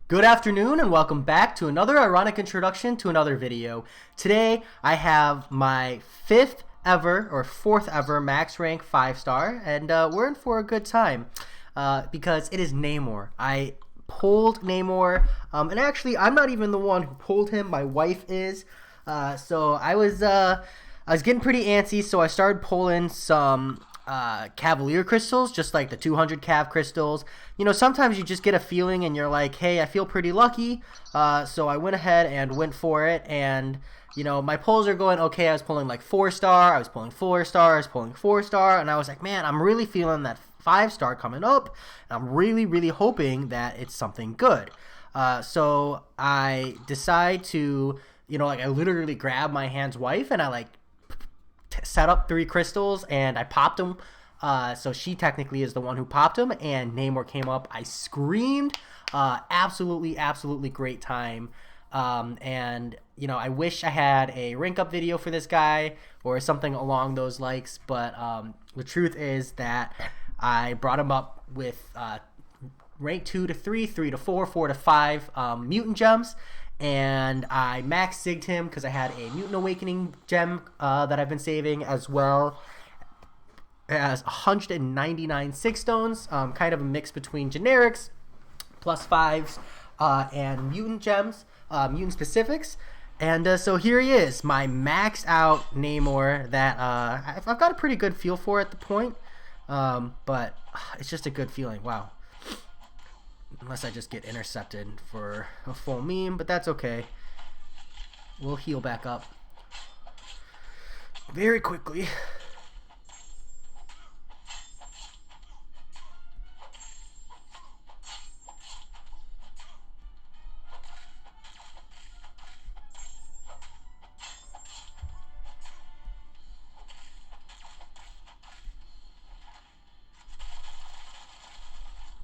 Good afternoon and welcome back to another ironic introduction to another video. Today I have my fourth ever max rank 5-star, and we're in for a good time because it is Namor. I pulled Namor, and actually I'm not even the one who pulled him, my wife is. So I was getting pretty antsy, so I started pulling some Cavalier crystals, just like the 200 Cav crystals. You know, sometimes you just get a feeling and you're like, hey, I feel pretty lucky. So I went ahead and went for it, and you know, my pulls are going okay. I was pulling like 4-star, I was pulling 4-star, I was pulling 4-star, and I was like, man, I'm really feeling that 5-star coming up, and I'm really hoping that it's something good. So I decide to, you know, like I literally grab my hand's wife and I like set up 3 crystals and I popped them. So she technically is the one who popped them, and Namor came up. I screamed. Absolutely great time. And you know, I wish I had a rank up video for this guy or something along those likes, but the truth is that I brought him up with rank 2 to 3, 3 to 4, 4 to 5 mutant gems. And I max zigged him because I had a Mutant Awakening gem that I've been saving, as well as 199 Six Stones, kind of a mix between generics, +5s, and mutant gems, mutant specifics. And so here he is, my maxed out Namor that I've got a pretty good feel for at the point, but it's just a good feeling. Wow. Unless I just get intercepted for a full meme, but that's okay. We'll heal back up very quickly.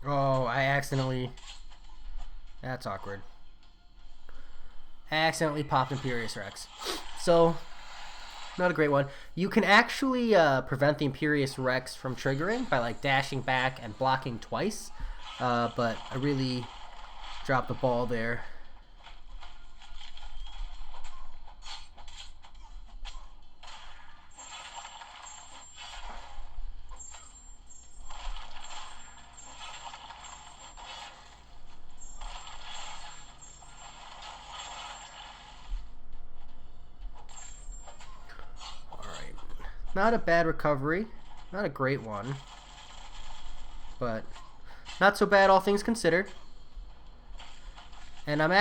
Oh, I accidentally... That's awkward. I accidentally popped Imperious Rex. So, not a great one. You can actually prevent the Imperious Rex from triggering by like dashing back and blocking twice. But I really dropped the ball there. Not a bad recovery, not a great one, but not so bad all things considered. And I'm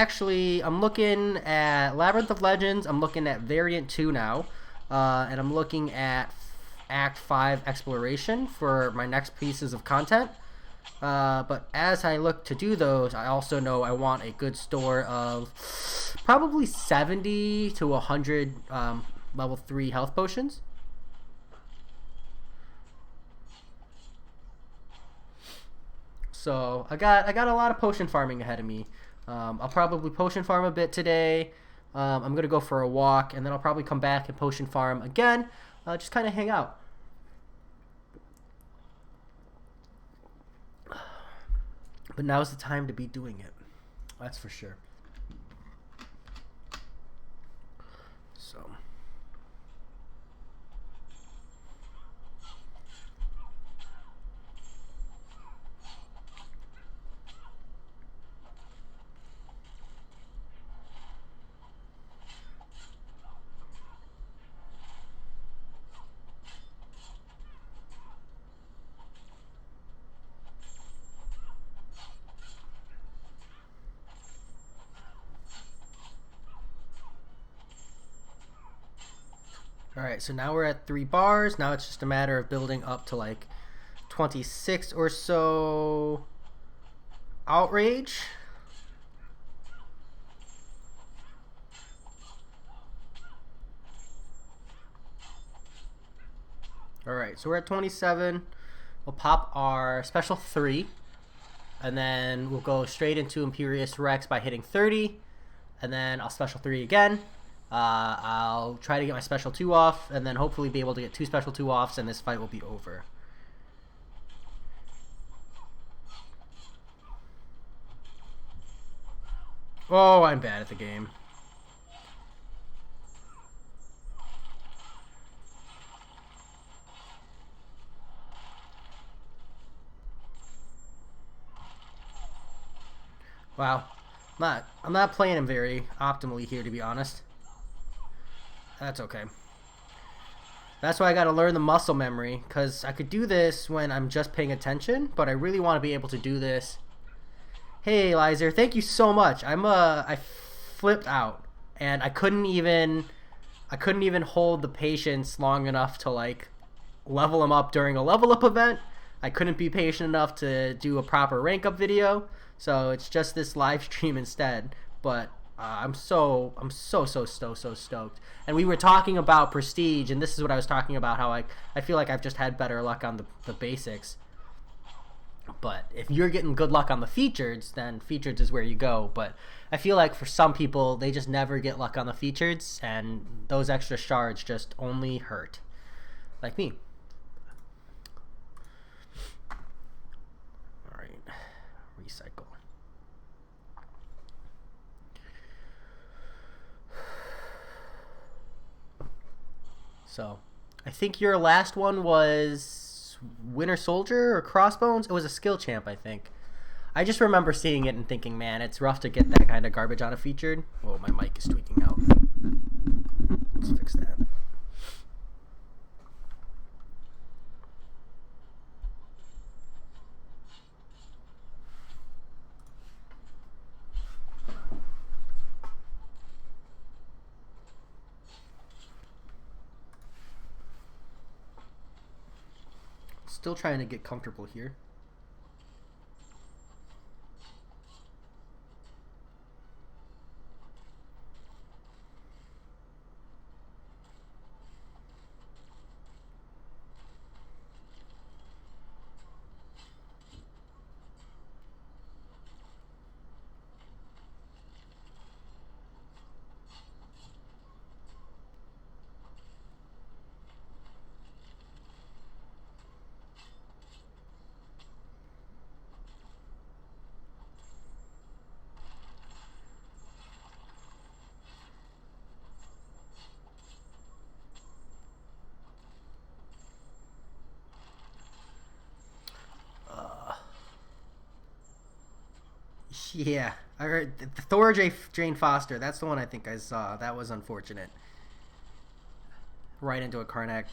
looking at Labyrinth of Legends, I'm looking at Variant 2 now, and I'm looking at Act 5 Exploration for my next pieces of content. But as I look to do those, I also know I want a good store of probably 70 to 100 level 3 health potions. So I got a lot of potion farming ahead of me. I'll probably potion farm a bit today. I'm gonna go for a walk, and then I'll probably come back and potion farm again. Just kind of hang out. But now's the time to be doing it. That's for sure. So. Alright, so now we're at 3 bars. Now it's just a matter of building up to like 26 or so outrage. Alright, so we're at 27. We'll pop our special 3. And then we'll go straight into Imperious Rex by hitting 30. And then I'll special 3 again. I'll try to get my special 2 off, and then hopefully be able to get 2 special 2 offs, and this fight will be over. Oh, I'm bad at the game. Wow. I'm not playing him very optimally here, to be honest. That's okay. That's why I gotta learn the muscle memory, because I could do this when I'm just paying attention, but I really want to be able to do this. Hey, Lizer, thank you so much. I flipped out, and I couldn't even hold the patience long enough to like level him up during a level up event. I couldn't be patient enough to do a proper rank up video, so it's just this live stream instead. But I'm so stoked. And we were talking about prestige, and this is what I was talking about, how I feel like I've just had better luck on the basics. But if you're getting good luck on the features, then features is where you go. But I feel like for some people, they just never get luck on the features, and those extra shards just only hurt. Like me. Alright. Recycle. So, I think your last one was Winter Soldier or Crossbones. It was a skill champ, I think. I just remember seeing it and thinking, man, it's rough to get that kind of garbage on a featured. Whoa, my mic is tweaking out. Let's fix that. Still trying to get comfortable here. Yeah, I heard Thor Jane Foster. That's the one I think I saw. That was unfortunate. Right into a Karnak.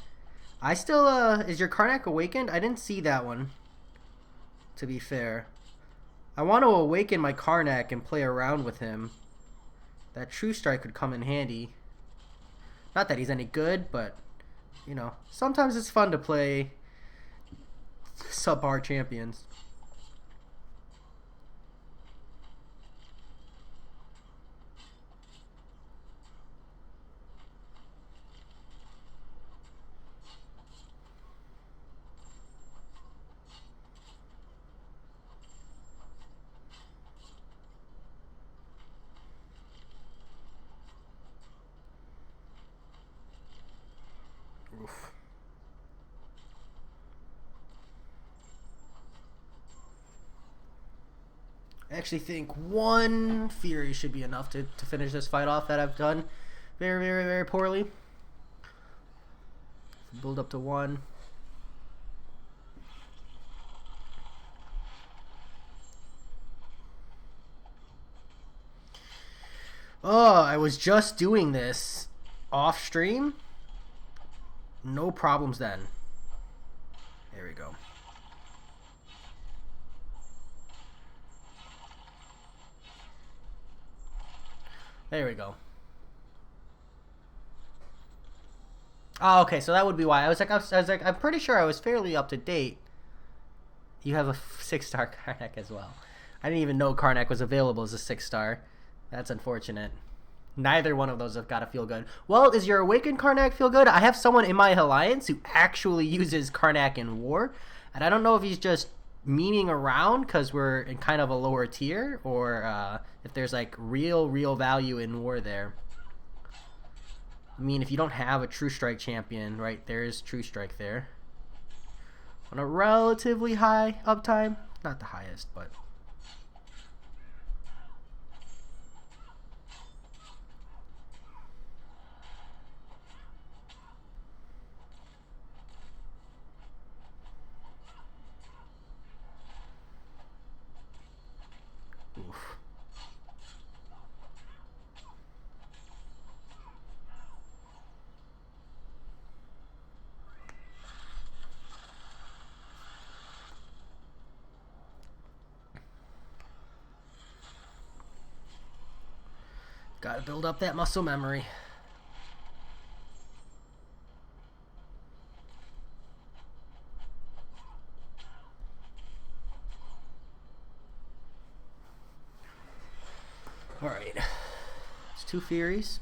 I still is your Karnak awakened? I didn't see that one. To be fair, I want to awaken my Karnak and play around with him. That True Strike could come in handy. Not that he's any good, but you know, sometimes it's fun to play subpar champions. Oof. I actually think one Fury should be enough to finish this fight off that I've done very poorly. Build up to one. Oh, I was just doing this off stream. No problems then. There we go. There we go. Oh, okay, so that would be why. I was like, I'm pretty sure I was fairly up to date. You have a 6-star Karnak as well. I didn't even know Karnak was available as a 6-star. That's unfortunate. Neither one of those have got to feel good. Well, is your Awakened Karnak feel good? I have someone in my alliance who actually uses Karnak in war, and I don't know if he's just memeing around because we're in kind of a lower tier, or if there's like real value in war there. I mean, if you don't have a True Strike champion, right, there's True Strike there. On a relatively high uptime. Not the highest, but... Gotta build up that muscle memory. Alright. It's 2 Furies.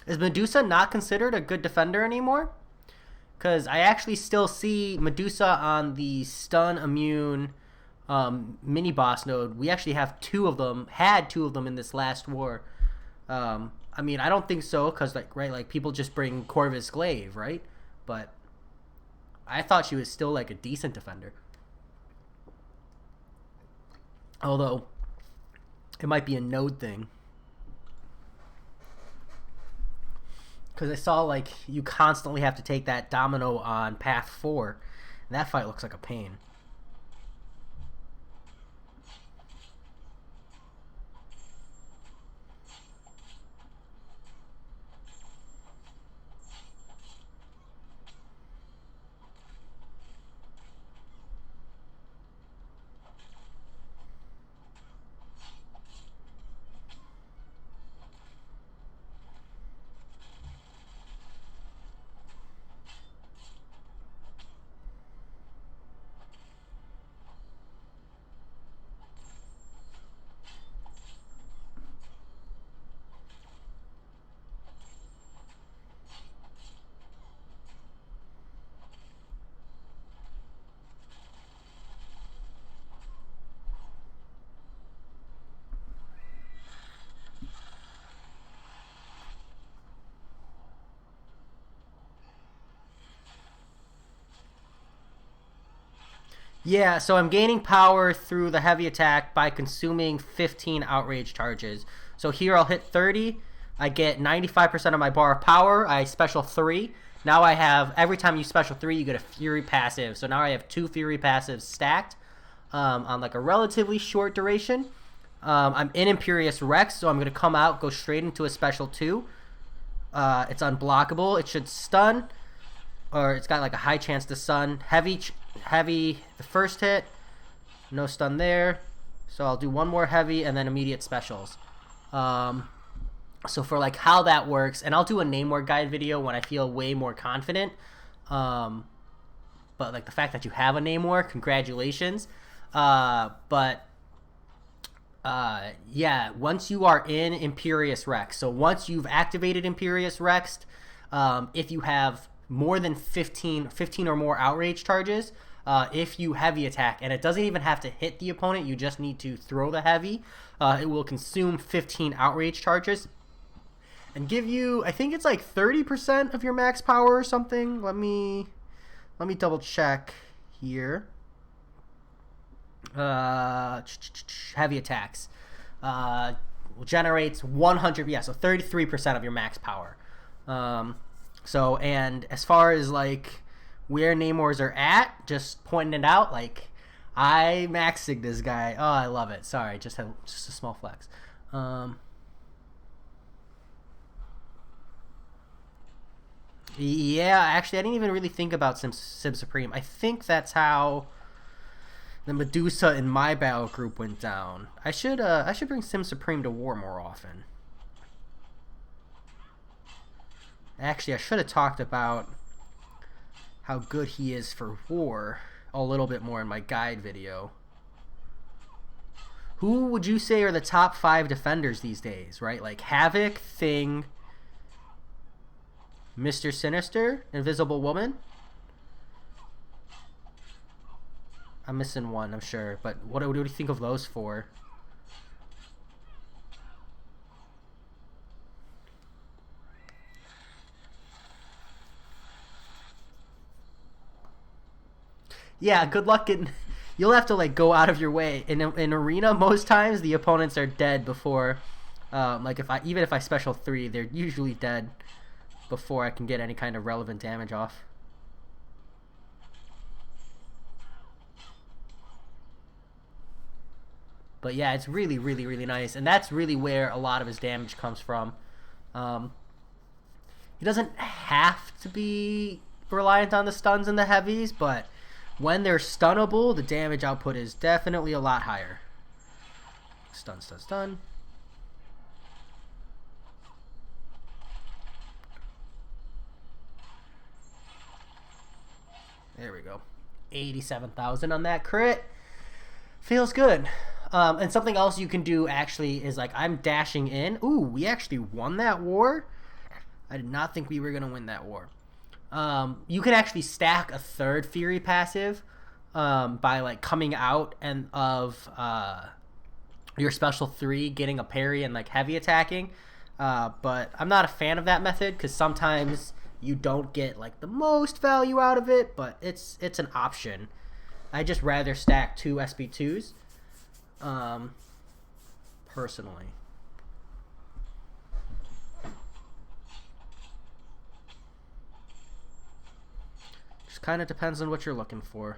Is Medusa not considered a good defender anymore? Because I actually still see Medusa on the stun immune mini boss node. We actually have 2 of them, had 2 of them in this last war. I mean, I don't think so, because like people just bring Corvus Glaive, right? But I thought she was still like a decent defender. Although it might be a node thing. Because I saw like you constantly have to take that domino on path 4, and that fight looks like a pain. Yeah, so I'm gaining power through the heavy attack by consuming 15 outrage charges. So here I'll hit 30. I get 95% of my bar of power. I special 3. Now I have, every time you special 3, you get a Fury passive. So now I have 2 Fury passives stacked on like a relatively short duration. I'm in Imperious Rex, so I'm going to come out, go straight into a special 2. It's unblockable. It should stun, or it's got like a high chance to stun. Heavy the first hit, no stun there, so I'll do one more heavy and then immediate specials. So for like how that works, and I'll do a Namor guide video when I feel way more confident, but like the fact that you have a Namor, congratulations. Yeah, once you are in Imperious Rex, so once you've activated Imperious Rex, if you have more than 15 or more outrage charges, if you heavy attack, and it doesn't even have to hit the opponent, you just need to throw the heavy, it will consume 15 outrage charges and give you, I think it's like 30% of your max power or something. Let me double check here. Heavy attacks generates 100, yeah, so 33% of your max power. So, and as far as like where Namors are at, just pointing it out, like I maxing this guy. Oh, I love it. Sorry, just a small flex. Yeah, actually, I didn't even really think about Sim Supreme. I think that's how the Medusa in my battle group went down. I should bring Sim Supreme to war more often. Actually, I should have talked about how good he is for war a little bit more in my guide video. Who would you say are the top 5 defenders these days, right? Like Havoc, Thing, Mr. Sinister, Invisible Woman? I'm missing one, I'm sure. But what do you think of those 4? Yeah, good luck getting you'll have to like go out of your way. In arena, most times the opponents are dead before. Like even if I special 3, they're usually dead before I can get any kind of relevant damage off. But yeah, it's really, really, really nice. And that's really where a lot of his damage comes from. He doesn't have to be reliant on the stuns and the heavies, but when they're stunnable, the damage output is definitely a lot higher. Stun, stun, stun. There we go. 87,000 on that crit. Feels good. And something else you can do actually is like I'm dashing in. Ooh, we actually won that war. I did not think we were going to win that war. You can actually stack a third Fury passive by like coming out and of your special 3, getting a parry and like heavy attacking. But I'm not a fan of that method because sometimes you don't get like the most value out of it, but it's an option. I just rather stack 2 SP2s personally. Just kind of depends on what you're looking for.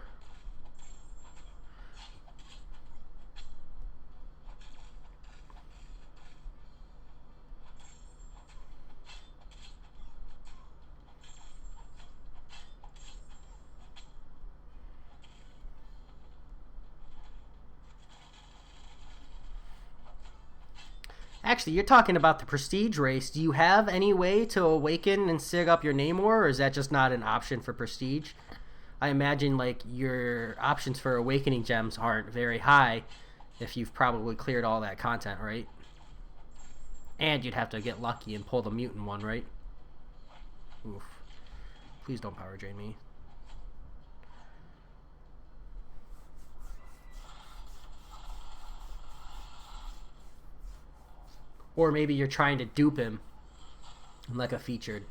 Actually, you're talking about the Prestige race. Do you have any way to awaken and sig up your Namor, or is that just not an option for Prestige? I imagine like your options for awakening gems aren't very high if you've probably cleared all that content, right? And you'd have to get lucky and pull the mutant one, right? Oof. Please don't power drain me. Or maybe you're trying to dupe him like a featured.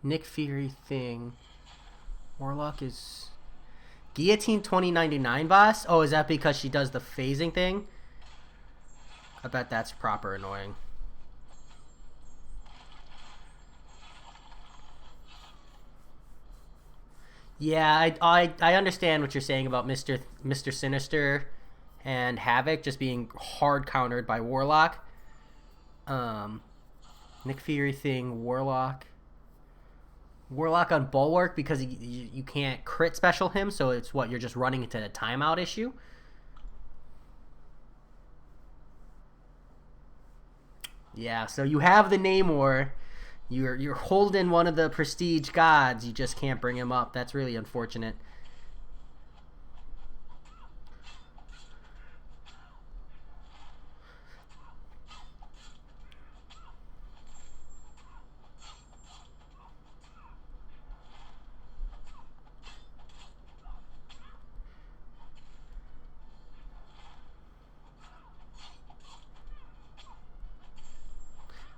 Nick Fury thing. Warlock is... Guillotine 2099 boss? Oh, is that because she does the phasing thing? I bet that's proper annoying. Yeah, I understand what you're saying about Mr. Sinister and Havoc just being hard countered by Warlock. Nick Fury thing, Warlock on Bulwark because you can't crit special him, so it's what, you're just running into a timeout issue. Yeah, so you have the Namor. You're holding one of the Prestige gods. You just can't bring him up. That's really unfortunate.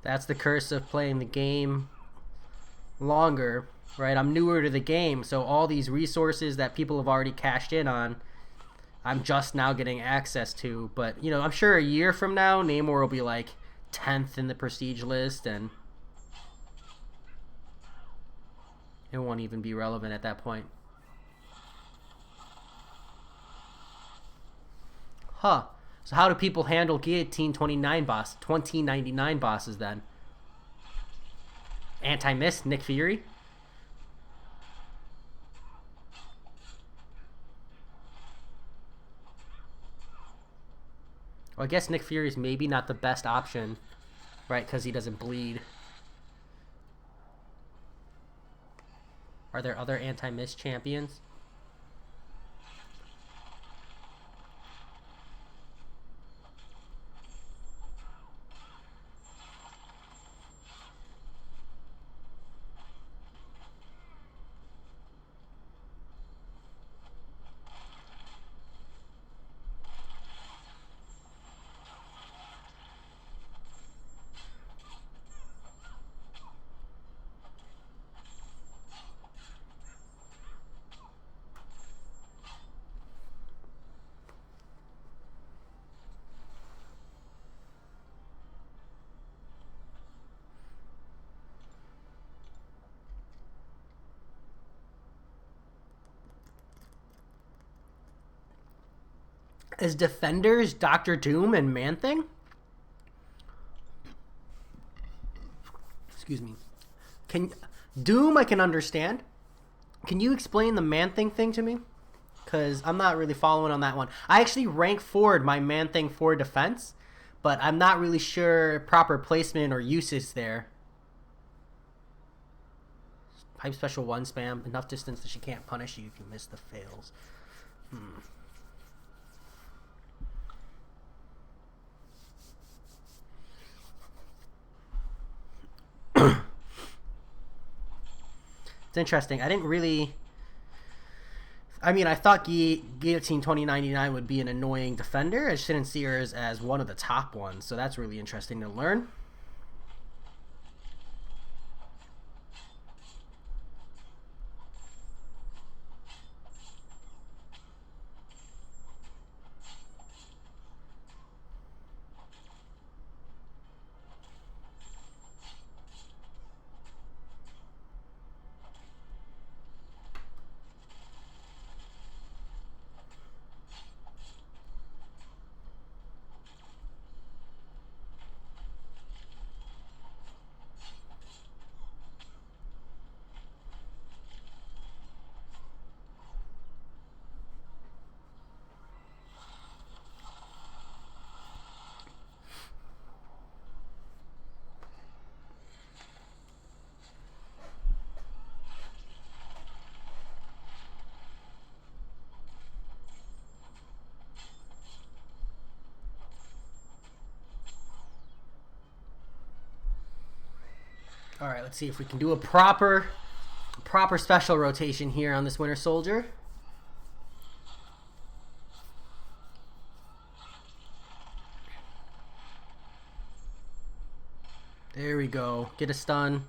That's the curse of playing the game longer, right? I'm newer to the game, so all these resources that people have already cashed in on, I'm just now getting access to. But, you know, I'm sure a year from now, Namor will be like 10th in the Prestige list, and it won't even be relevant at that point. Huh. So how do people handle Guillotine 2099 bosses then? Anti-miss, Nick Fury? Well, I guess Nick Fury is maybe not the best option, right? Because he doesn't bleed. Are there other anti-miss champions? As defenders, Doctor Doom and Man-Thing? Excuse me. Can Doom I can understand. Can you explain the Man-Thing to me? Because I'm not really following on that one. I actually rank forward my Man-Thing for defense, but I'm not really sure proper placement or uses there. Pipe special 1 spam. Enough distance that she can't punish you if you miss the fails. It's interesting. I didn't really... I mean, I thought Guillotine 2099 would be an annoying defender. I just didn't see her as one of the top ones, so that's really interesting to learn. All right, let's see if we can do a proper special rotation here on this Winter Soldier. There we go. Get a stun.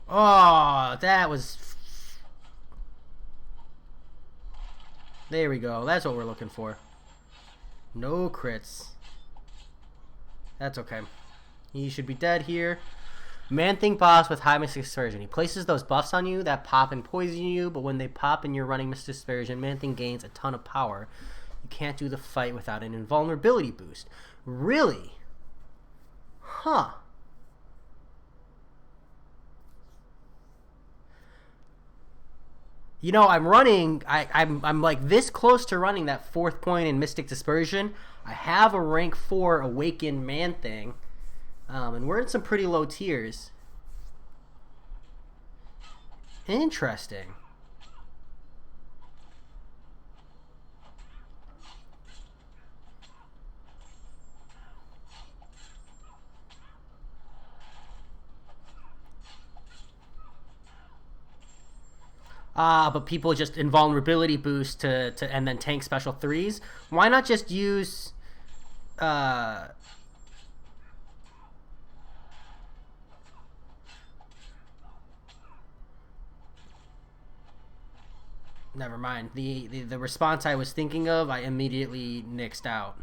Oh, that was... There we go. That's what we're looking for. No crits. That's okay. He should be dead here. Man-Thing boss with high Mystic Dispersion. He places those buffs on you that pop and poison you, but when they pop and you're running Mystic Dispersion, Man-Thing gains a ton of power. You can't do the fight without an invulnerability boost. Really? Huh. You know, I'm running, I'm like this close to running that 4th point in Mystic Dispersion. I have a rank 4 Awakened Man-Thing. And we're in some pretty low tiers. Interesting. But people just invulnerability boost to and then tank special 3s. Why not just use never mind. The response I was thinking of, I immediately nixed out.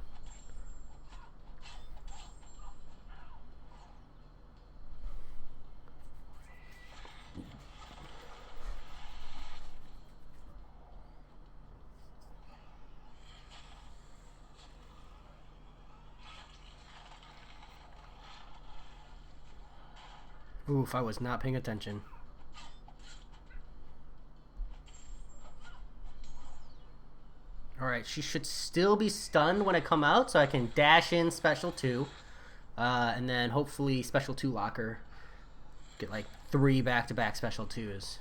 Oof, I was not paying attention. Alright, she should still be stunned when I come out, so I can dash in special 2. And then hopefully special 2 locker. Get like 3 back-to-back special 2s.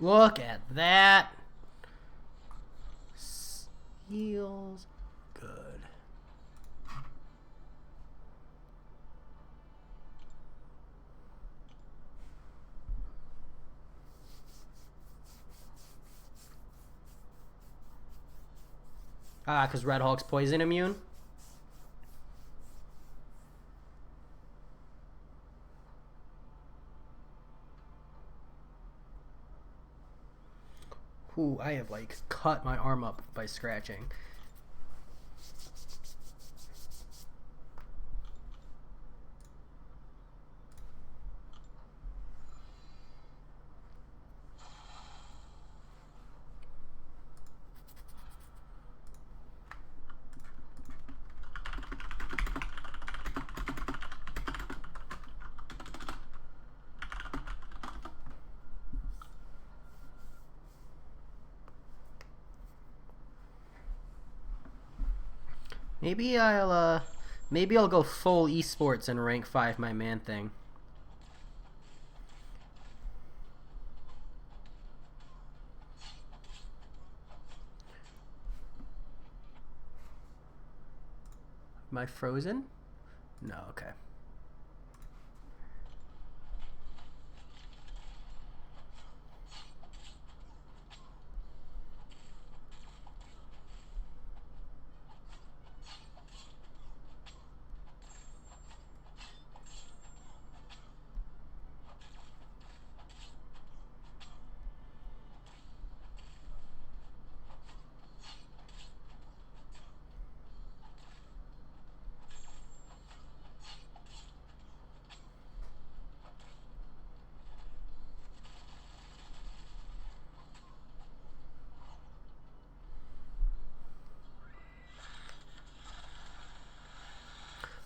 Look at that. Heals good. Because Red Hulk's poison immune. Ooh, I have like cut my arm up by scratching. Maybe I'll go full esports and rank 5 my man thing. Am I frozen? No, okay.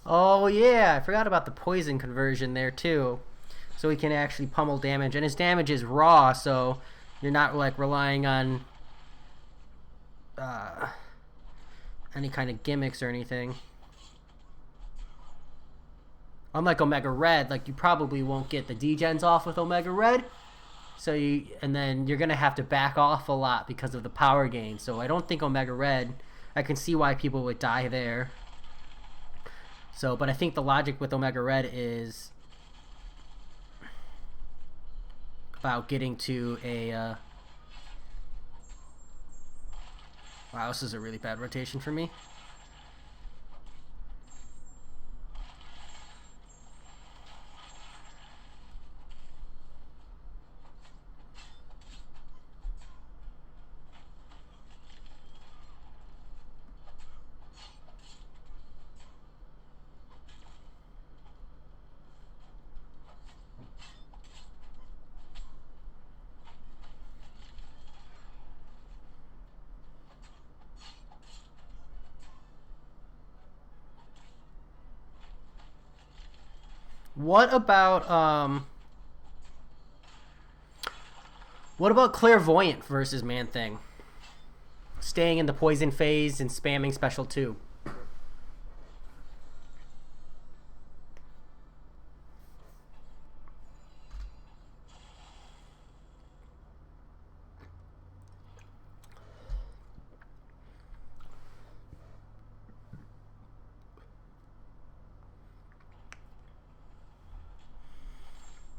Oh yeah, I forgot about the poison conversion there too. So he can actually pummel damage, and his damage is raw, so you're not like relying on uh, any kind of gimmicks or anything. Unlike Omega Red, like you probably won't get the degens off with Omega Red, and then you're gonna have to back off a lot because of the power gain. So I don't think Omega Red. I can see why people would die there. So, but I think the logic with Omega Red is about getting to a. Wow, this is a really bad rotation for me. What about Clairvoyant versus Man Thing? Staying in the poison phase and spamming special 2.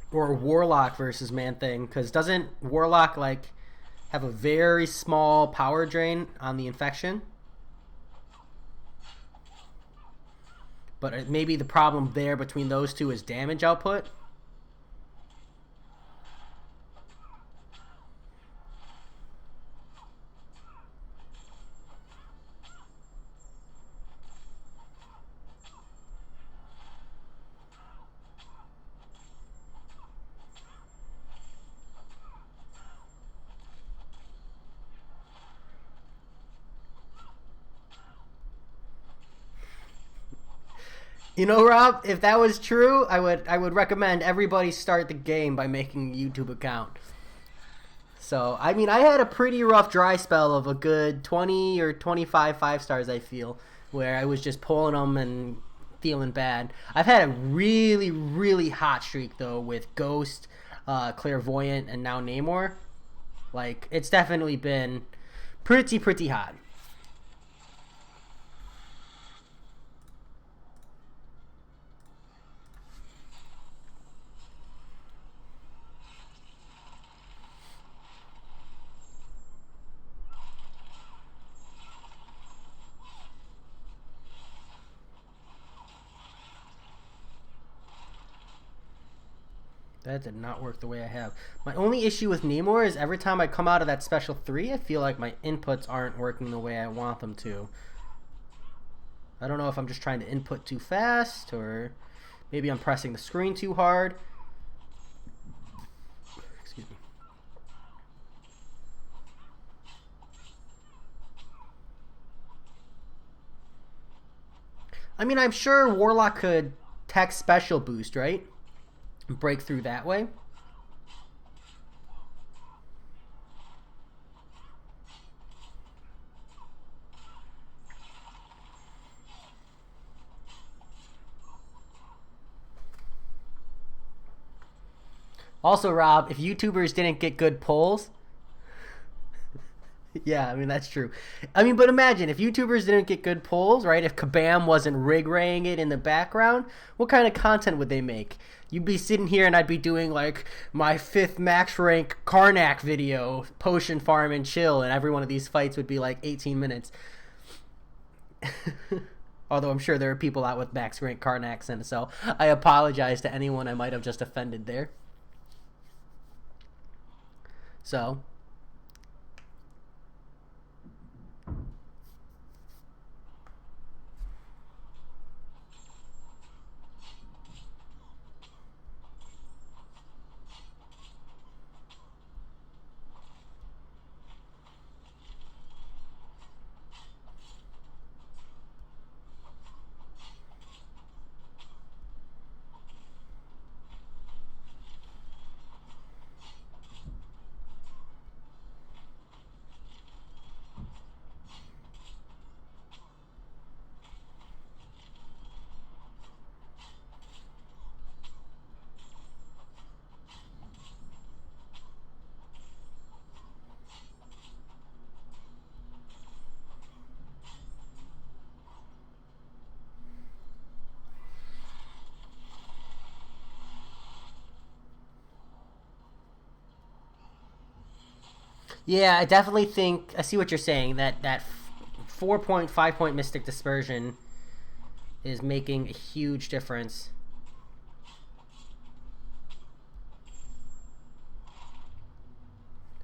Or Warlock versus Man Thing, because doesn't Warlock like have a very small power drain on the infection? But maybe the problem there between those two is damage output. You know, Rob, if that was true, I would recommend everybody start the game by making a YouTube account. So, I mean, I had a pretty rough dry spell of a good 20 or 25 5 stars, I feel, where I was just pulling them and feeling bad. I've had a really, really hot streak, though, with Ghost, Clairvoyant, and now Namor. Like, it's definitely been pretty hot. That did not work the way I have. My only issue with Namor is every time I come out of that special 3, I feel like my inputs aren't working the way I want them to. I don't know if I'm just trying to input too fast, or maybe I'm pressing the screen too hard. Excuse me. I mean, I'm sure Warlock could tech special boost, right? Break through that way. Also, Rob, if YouTubers didn't get good polls, yeah, I mean, that's true. I mean, but imagine if YouTubers didn't get good polls, right? If Kabam wasn't rig-raying it in the background, what kind of content would they make? You'd be sitting here and I'd be doing like my 5th max rank Karnak video, potion farm and chill, and every one of these fights would be like 18 minutes. Although I'm sure there are people out with max rank Karnaks, and so I apologize to anyone I might have just offended there. So, yeah, I definitely think I see what you're saying. That 4 point, 5 point Mystic Dispersion is making a huge difference.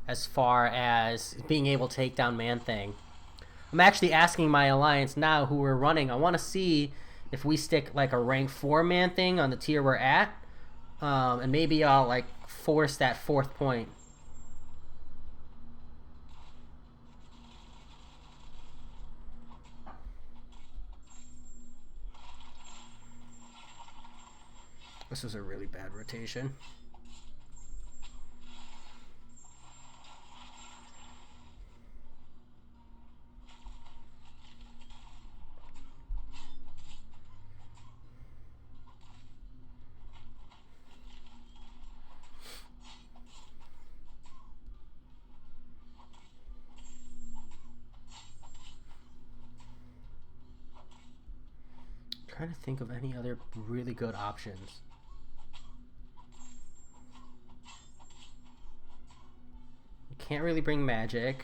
As far as being able to take down Man-Thing. I'm actually asking my alliance now who we're running. I want to see if we stick like a rank 4 Man-Thing on the tier we're at. And maybe I'll like force that 4th point. This was a really bad rotation. I'm trying to think of any other really good options. Can't really bring magic.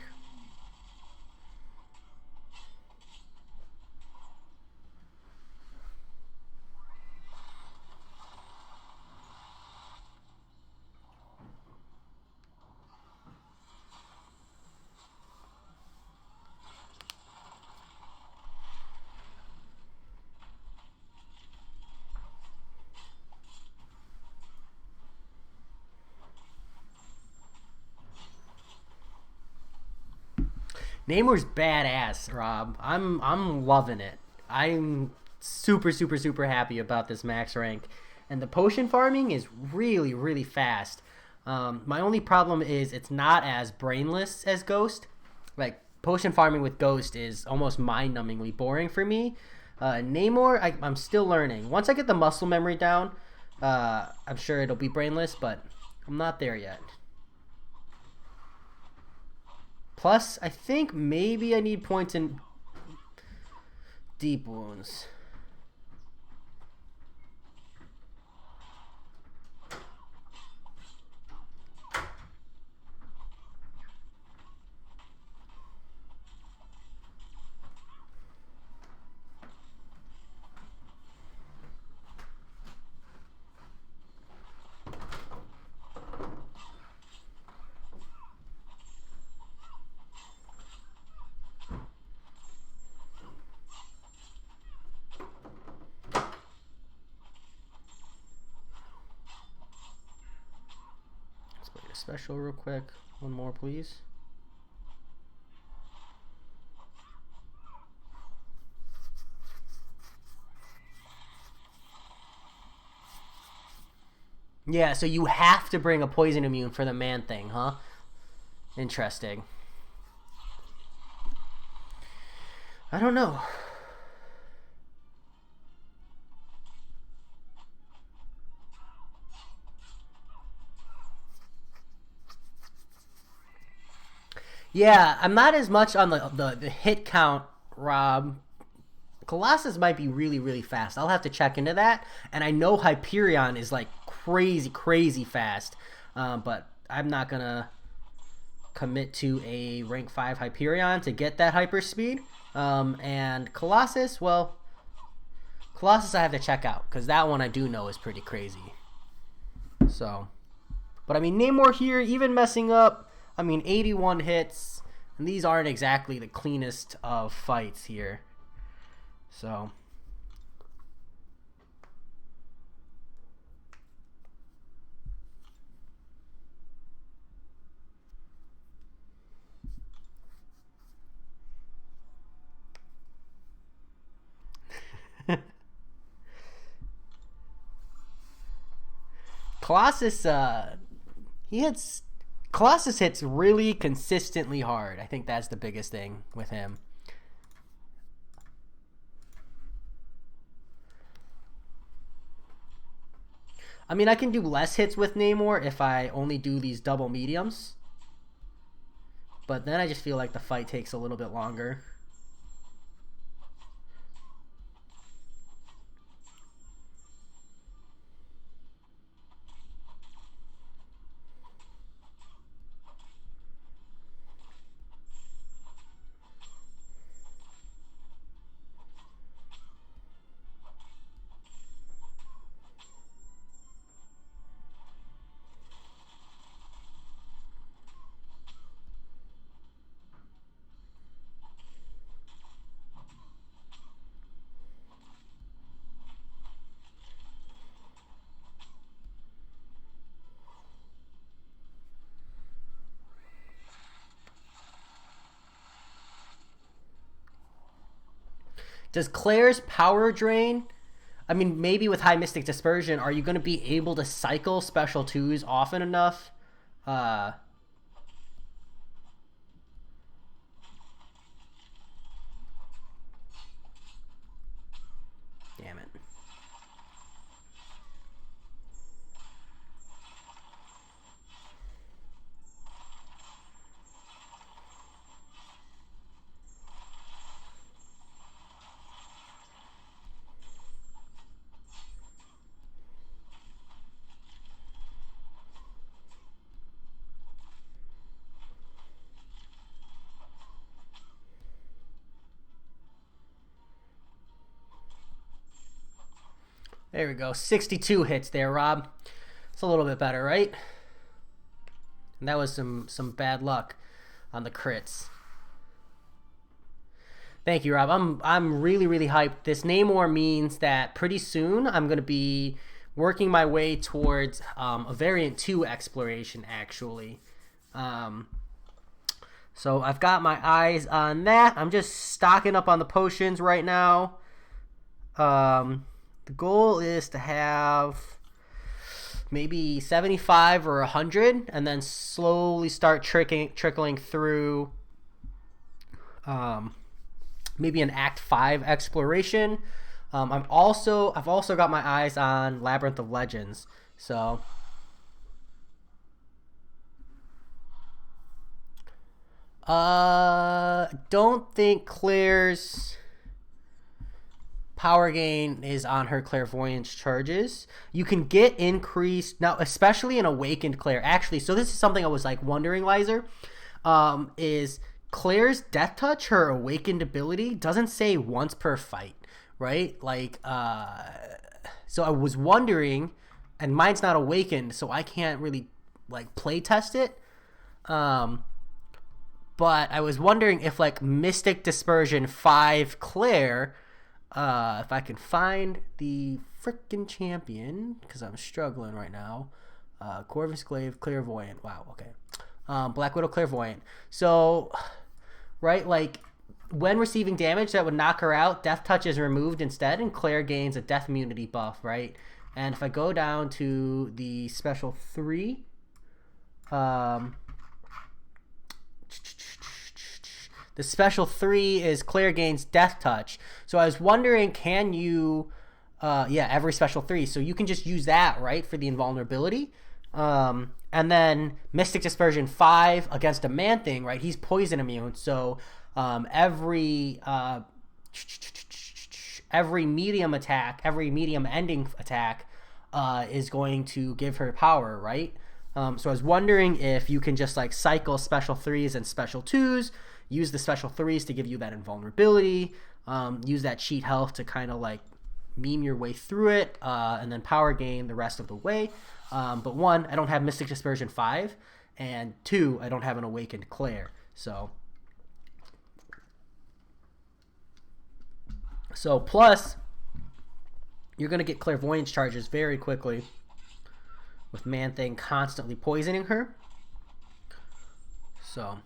Namor's badass, Rob. I'm loving it. I'm super happy about this max rank, and the potion farming is really fast. My only problem is it's not as brainless as Ghost. Like potion farming with Ghost is almost mind-numbingly boring for me. Namor, I'm still learning. Once I get the muscle memory down, I'm sure it'll be brainless, but I'm not there yet. Plus, I think maybe I need points in deep wounds. special real quick. One more, please. Yeah, so you have to bring a poison immune for the man thing, huh? Interesting. I don't know. Yeah, I'm not as much on the hit count, Rob. Colossus might be really, really fast. I'll have to check into that. And I know Hyperion is like crazy, crazy fast. But I'm not going to commit to a rank 5 Hyperion to get that hyper speed. And Colossus, well, Colossus I have to check out because that one I do know is pretty crazy. So, but I mean, Namor here, even messing up, I mean, 81 hits. And these aren't exactly the cleanest of fights here. So Colossus Colossus hits really consistently hard. I think that's the biggest thing with him. I mean, I can do less hits with Namor if I only do these double mediums. But then I just feel like the fight takes a little bit longer. Does Claire's power drain? I mean, maybe with High Mystic Dispersion, are you going to be able to cycle Special 2s often enough? Damn it. There we go. 62 hits there, Rob. It's a little bit better, right? And that was some bad luck on the crits. Thank you, Rob. I'm really, really hyped. This Namor means that pretty soon I'm going to be working my way towards a variant 2 exploration, actually. So I've got my eyes on that. I'm just stocking up on the potions right now. The goal is to have maybe 75 or 100 and then slowly start trickling through maybe an Act 5 exploration. I've also got my eyes on Labyrinth of Legends. So don't think Claire's power gain is on her clairvoyance charges. You can get increased now, especially in Awakened Claire. Actually, so this is something I was like wondering, Lizer, is Claire's Death Touch, her awakened ability, doesn't say once per fight, right? Like, so I was wondering, and mine's not awakened, so I can't really like play test it. But I was wondering if like Mystic Dispersion 5 Claire, if I can find the frickin' champion, because I'm struggling right now. Corvus Glaive, Clairvoyant. Wow, okay. Black Widow, Clairvoyant. So, right, like, when receiving damage that would knock her out, Death Touch is removed instead, and Claire gains a Death Immunity buff, right? And if I go down to the special 3, the special 3 is Claire gains Death Touch. So I was wondering, can you, every special 3. So you can just use that, right, for the invulnerability. And then Mystic Dispersion 5 against a Man-Thing, right? He's poison immune. So every medium attack, every medium ending attack is going to give her power, right? So I was wondering if you can just like cycle special 3s and special 2s, use the special 3s to give you that invulnerability, use that cheat health to kind of like meme your way through it, and then power gain the rest of the way. But 1, I don't have Mystic Dispersion 5, and 2, I don't have an Awakened Claire. So plus, you're going to get Clairvoyance charges very quickly with Man-Thing constantly poisoning her. So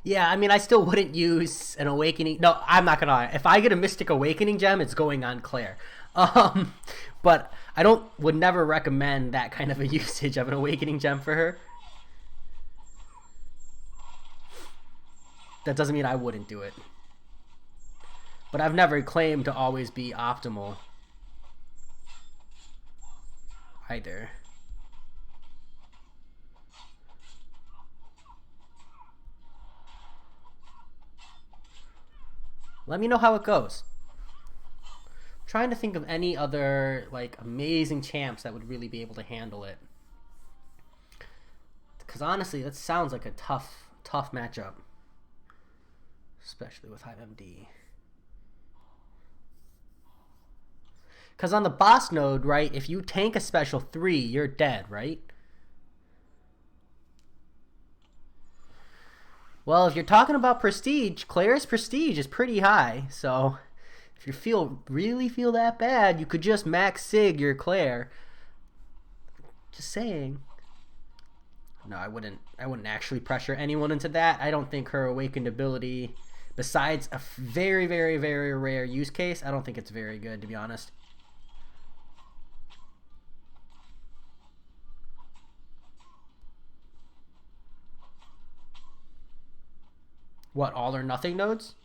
yeah, I mean, I still wouldn't use an Awakening. No, I'm not gonna lie. If I get a Mystic Awakening gem, it's going on Claire. Um, but I would never recommend that kind of a usage of an Awakening gem for her. That doesn't mean I wouldn't do it. But I've never claimed to always be optimal either. Let me know how it goes. I'm trying to think of any other like amazing champs that would really be able to handle it. Because honestly, that sounds like a tough matchup, especially with Hive MD. Because on the boss node, right, if you tank a special 3, you're dead, right? Well, if you're talking about prestige, Claire's prestige is pretty high. So if you really feel that bad, you could just max sig your Claire. Just saying. No, I wouldn't actually pressure anyone into that. I don't think her awakened ability, besides a very, very, very rare use case, I don't think it's very good, to be honest. What, all or nothing nodes?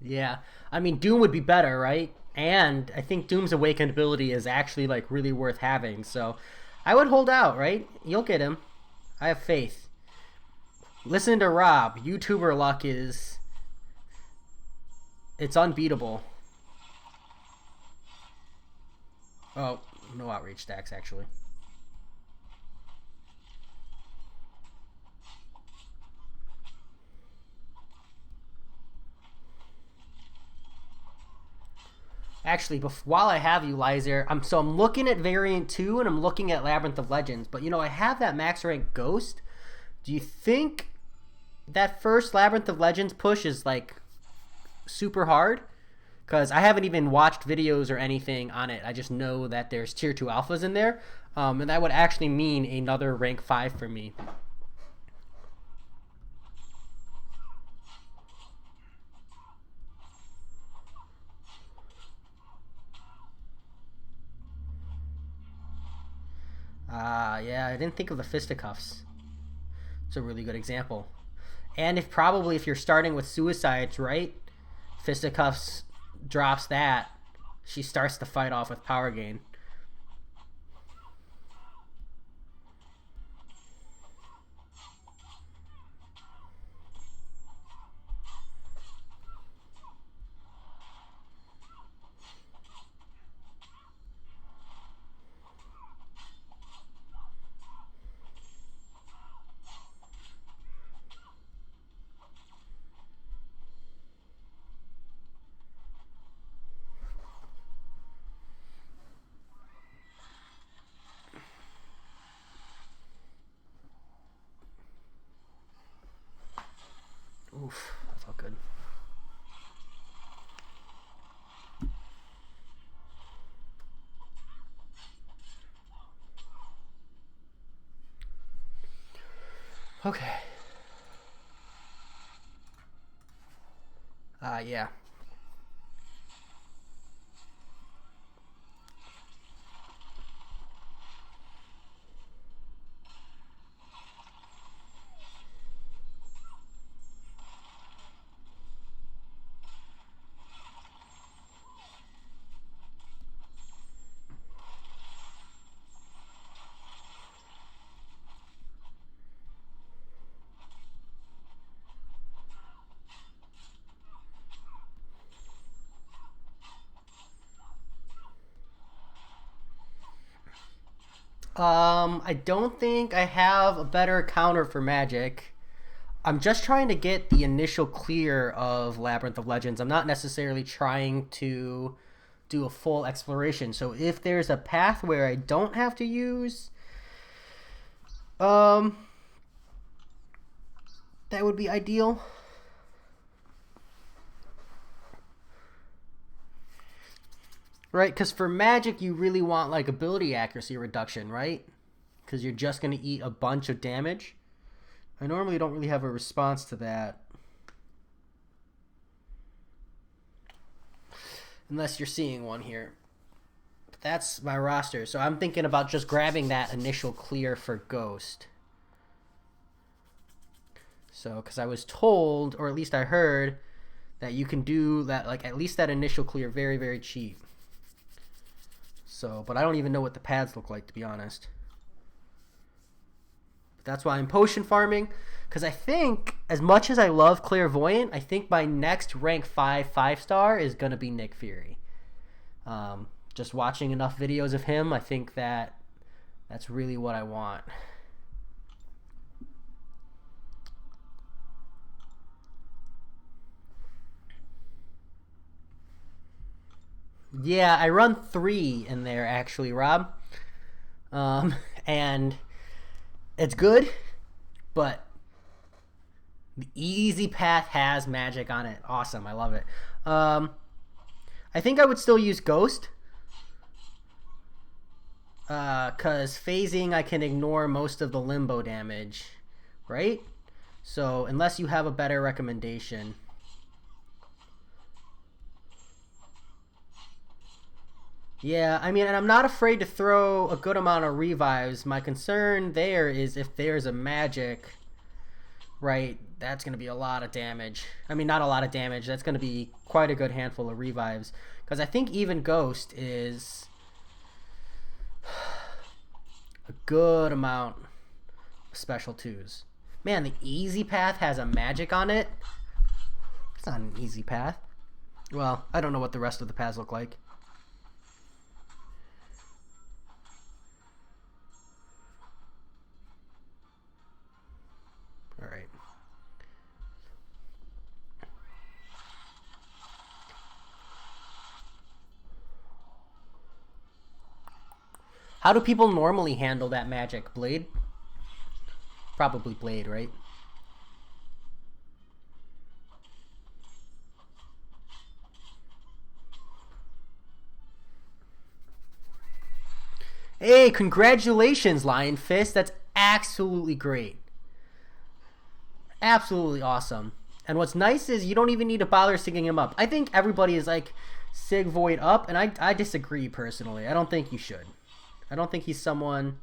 Yeah. I mean, Doom would be better, right? And I think Doom's awakened ability is actually like really worth having. So I would hold out, right? You'll get him. I have faith. Listen to Rob. YouTuber luck is it's unbeatable. Oh, no outreach stacks actually. Actually, while I have you, Lizer, I'm looking at Variant 2 and I'm looking at Labyrinth of Legends. But I have that max rank Ghost. Do you think that first Labyrinth of Legends push is like super hard? Because I haven't even watched videos or anything on it. I just know that there's tier 2 alphas in there. And that would actually mean another rank 5 for me. Yeah, I didn't think of the fisticuffs. It's a really good example. And if you're starting with suicides, right? Fisticuffs drops that. She starts the fight off with power gain. Oof, that felt good. Okay. Yeah. I don't think I have a better counter for magic. I'm just trying to get the initial clear of Labyrinth of Legends. I'm not necessarily trying to do a full exploration. So if there's a path where I don't have to use, um, that would be ideal. Right? Because for magic, you really want like ability accuracy reduction, right? Because you're just going to eat a bunch of damage. I normally don't really have a response to that. Unless you're seeing one here. But that's my roster. So I'm thinking about just grabbing that initial clear for Ghost. So, because I was told, or at least I heard, that you can do that, like at least that initial clear very, very cheap. So, but I don't even know what the pads look like, to be honest. That's why I'm potion farming, because I think, as much as I love Clairvoyant, I think my next rank 5 5-star is going to be Nick Fury. Just watching enough videos of him, I think that's really what I want. Yeah, I run 3 in there, actually, Rob. And it's good, but the easy path has magic on it. Awesome, I love it. I think I would still use Ghost. Because phasing, I can ignore most of the limbo damage, right? So, unless you have a better recommendation. Yeah, I mean, and I'm not afraid to throw a good amount of revives. My concern there is if there's a magic, right, That's going to be a lot of damage. I mean, not a lot of damage. That's going to be quite a good handful of revives. Because I think even Ghost is a good amount of special 2s. Man, the easy path has a magic on it. It's not an easy path. Well, I don't know what the rest of the paths look like. Alright. How do people normally handle that magic? Blade? Probably Blade, right? Hey, congratulations, Lion Fist. That's absolutely great. Absolutely awesome. And what's nice is you don't even need to bother singing him up. I think everybody is like Sig Void up, and I disagree personally. I don't think you should. I don't think he's someone...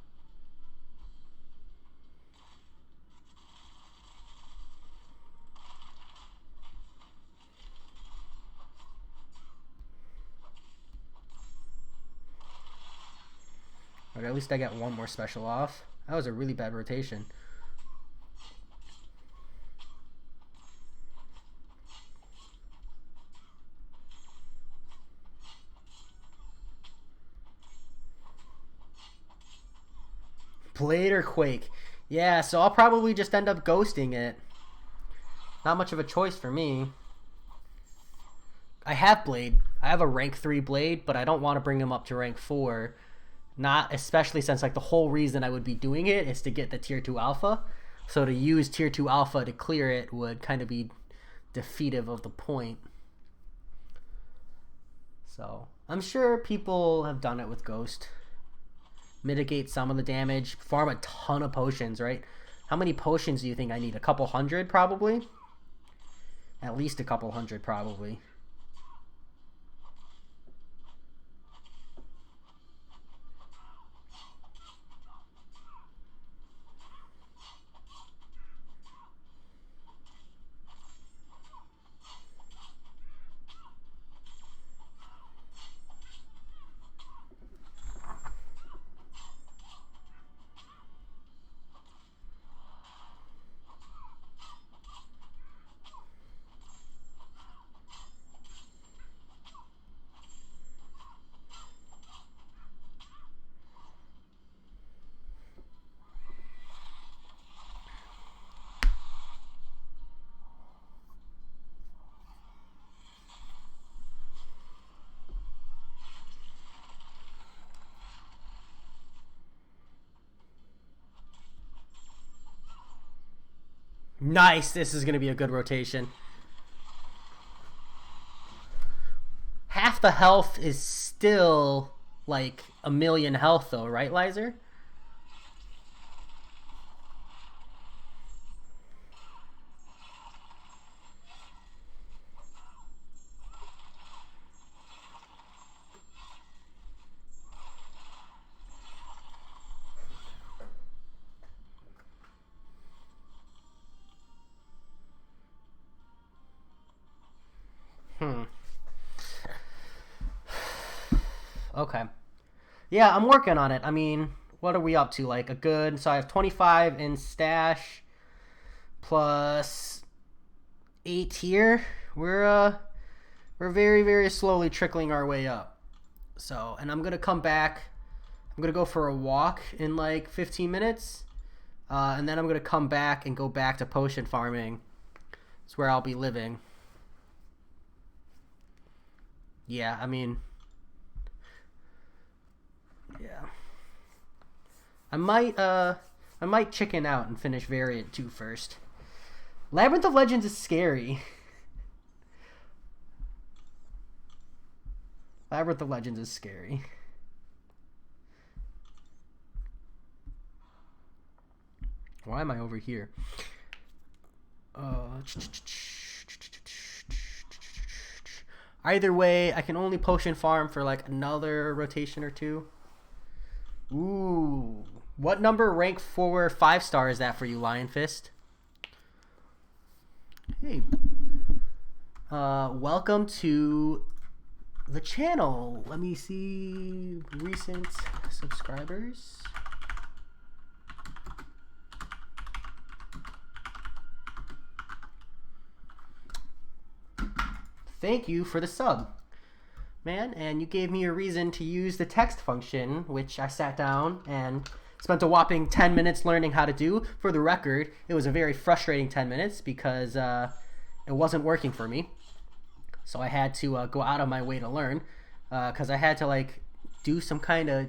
Okay, at least I got one more special off. That was a really bad rotation. Blade or Quake? Yeah, so I'll probably just end up ghosting it. Not much of a choice for me. I have Blade. I have a rank 3 Blade, but I don't want to bring him up to rank 4. Not especially since like the whole reason I would be doing it is to get the tier 2 alpha. So to use tier 2 alpha to clear it would kind of be defeative of the point. So I'm sure people have done it with Ghost. Mitigate some of the damage, farm a ton of potions, right? How many potions do you think I need? A couple hundred probably? At least a couple hundred probably. Nice, this is going to be a good rotation. Half the health is still like a million health though, right, Lizer? Okay. Yeah, I'm working on it. I mean, what are we up to? Like a good... So I have 25 in stash plus 8 here. We're very, very slowly trickling our way up. So, and I'm going to come back. I'm going to go for a walk in like 15 minutes. And then I'm going to come back and go back to potion farming. It's where I'll be living. Yeah, I mean... Yeah. I might chicken out and finish Variant 2 first. Labyrinth of Legends is scary. Labyrinth of Legends is scary. Why am I over here? Either way, I can only potion farm for like another rotation or two. Ooh. What number rank 4 5-star is that for you, Lion Fist? Hey, welcome to the channel. Let me see recent subscribers. Thank you for the sub, man, and you gave me a reason to use the text function, which I sat down and spent a whopping 10 minutes learning how to do. For the record, it was a very frustrating 10 minutes because it wasn't working for me. So I had to go out of my way to learn because I had to like do some kind of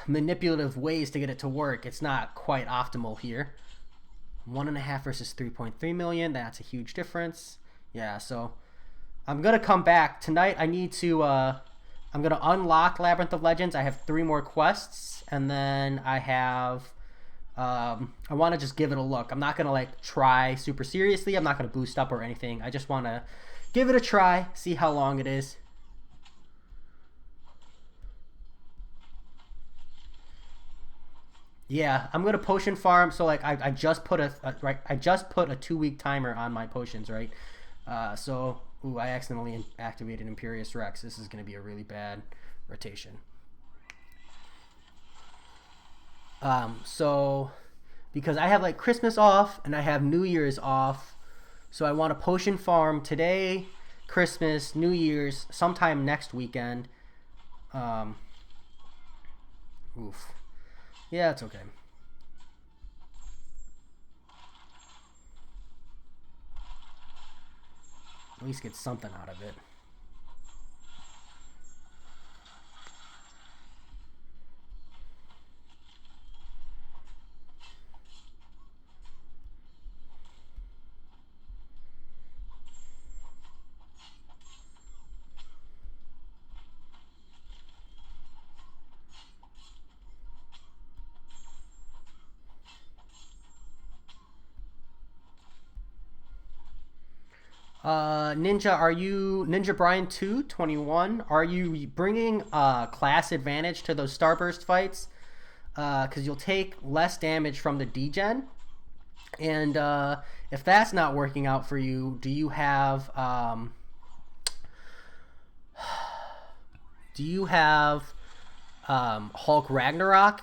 manipulative ways to get it to work. It's not quite optimal here. 1.5 versus 3.3 million. That's a huge difference. Yeah, so I'm gonna come back tonight. I need to. I'm gonna unlock Labyrinth of Legends. I have 3 more quests, and then I have. I want to just give it a look. I'm not gonna like try super seriously. I'm not gonna boost up or anything. I just want to give it a try, see how long it is. Yeah, I'm gonna potion farm. So like I just put I just put a 2-week timer on my potions, right? So ooh, I accidentally activated Imperious Rex. This is gonna be a really bad rotation. So because I have like Christmas off and I have New Year's off, so I want to potion farm today, Christmas, New Year's, sometime next weekend. Oof. Yeah, it's okay. At least get something out of it. Ninja, are you Ninja Brian 221? Are you bringing class advantage to those Starburst fights? Because you'll take less damage from the degen. And if that's not working out for you, do you have Hulk Ragnarok?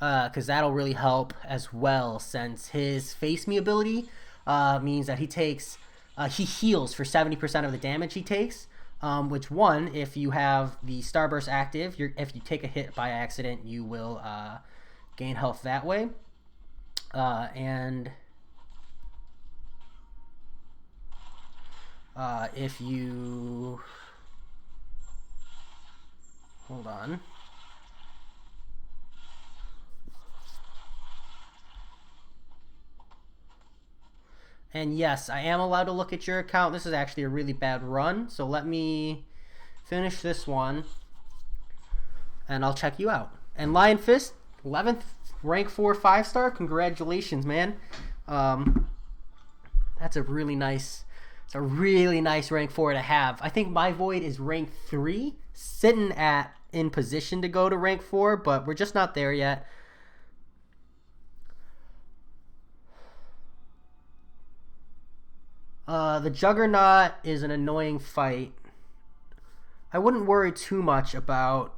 Because that'll really help as well, since his Face Me ability means that he heals for 70% of the damage he takes. Which one, if you have the Starburst active, if you take a hit by accident, you will gain health that way. And if you hold on. And yes, I am allowed to look at your account. This is actually a really bad run, so let me finish this one, and I'll check you out. And Lion Fist, 11th, rank 4, 5-star. Congratulations, man. That's a really nice. It's a really nice rank 4 to have. I think my Void is rank 3, sitting in position to go to rank 4, but we're just not there yet. The Juggernaut is an annoying fight. I wouldn't worry too much about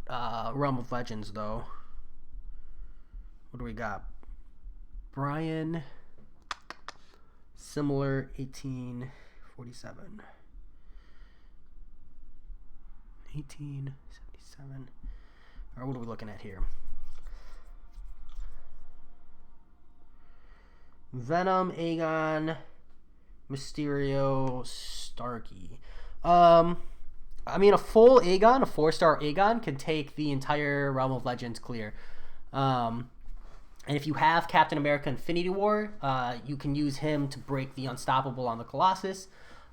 Realm of Legends, though. What do we got? Brian, similar, 1847. 1877. Or what are we looking at here? Venom, Aegon, Mysterio, Starkey. I mean, a full Aegon, a 4-star Aegon, can take the entire Realm of Legends clear. And if you have Captain America Infinity War, you can use him to break the Unstoppable on the Colossus.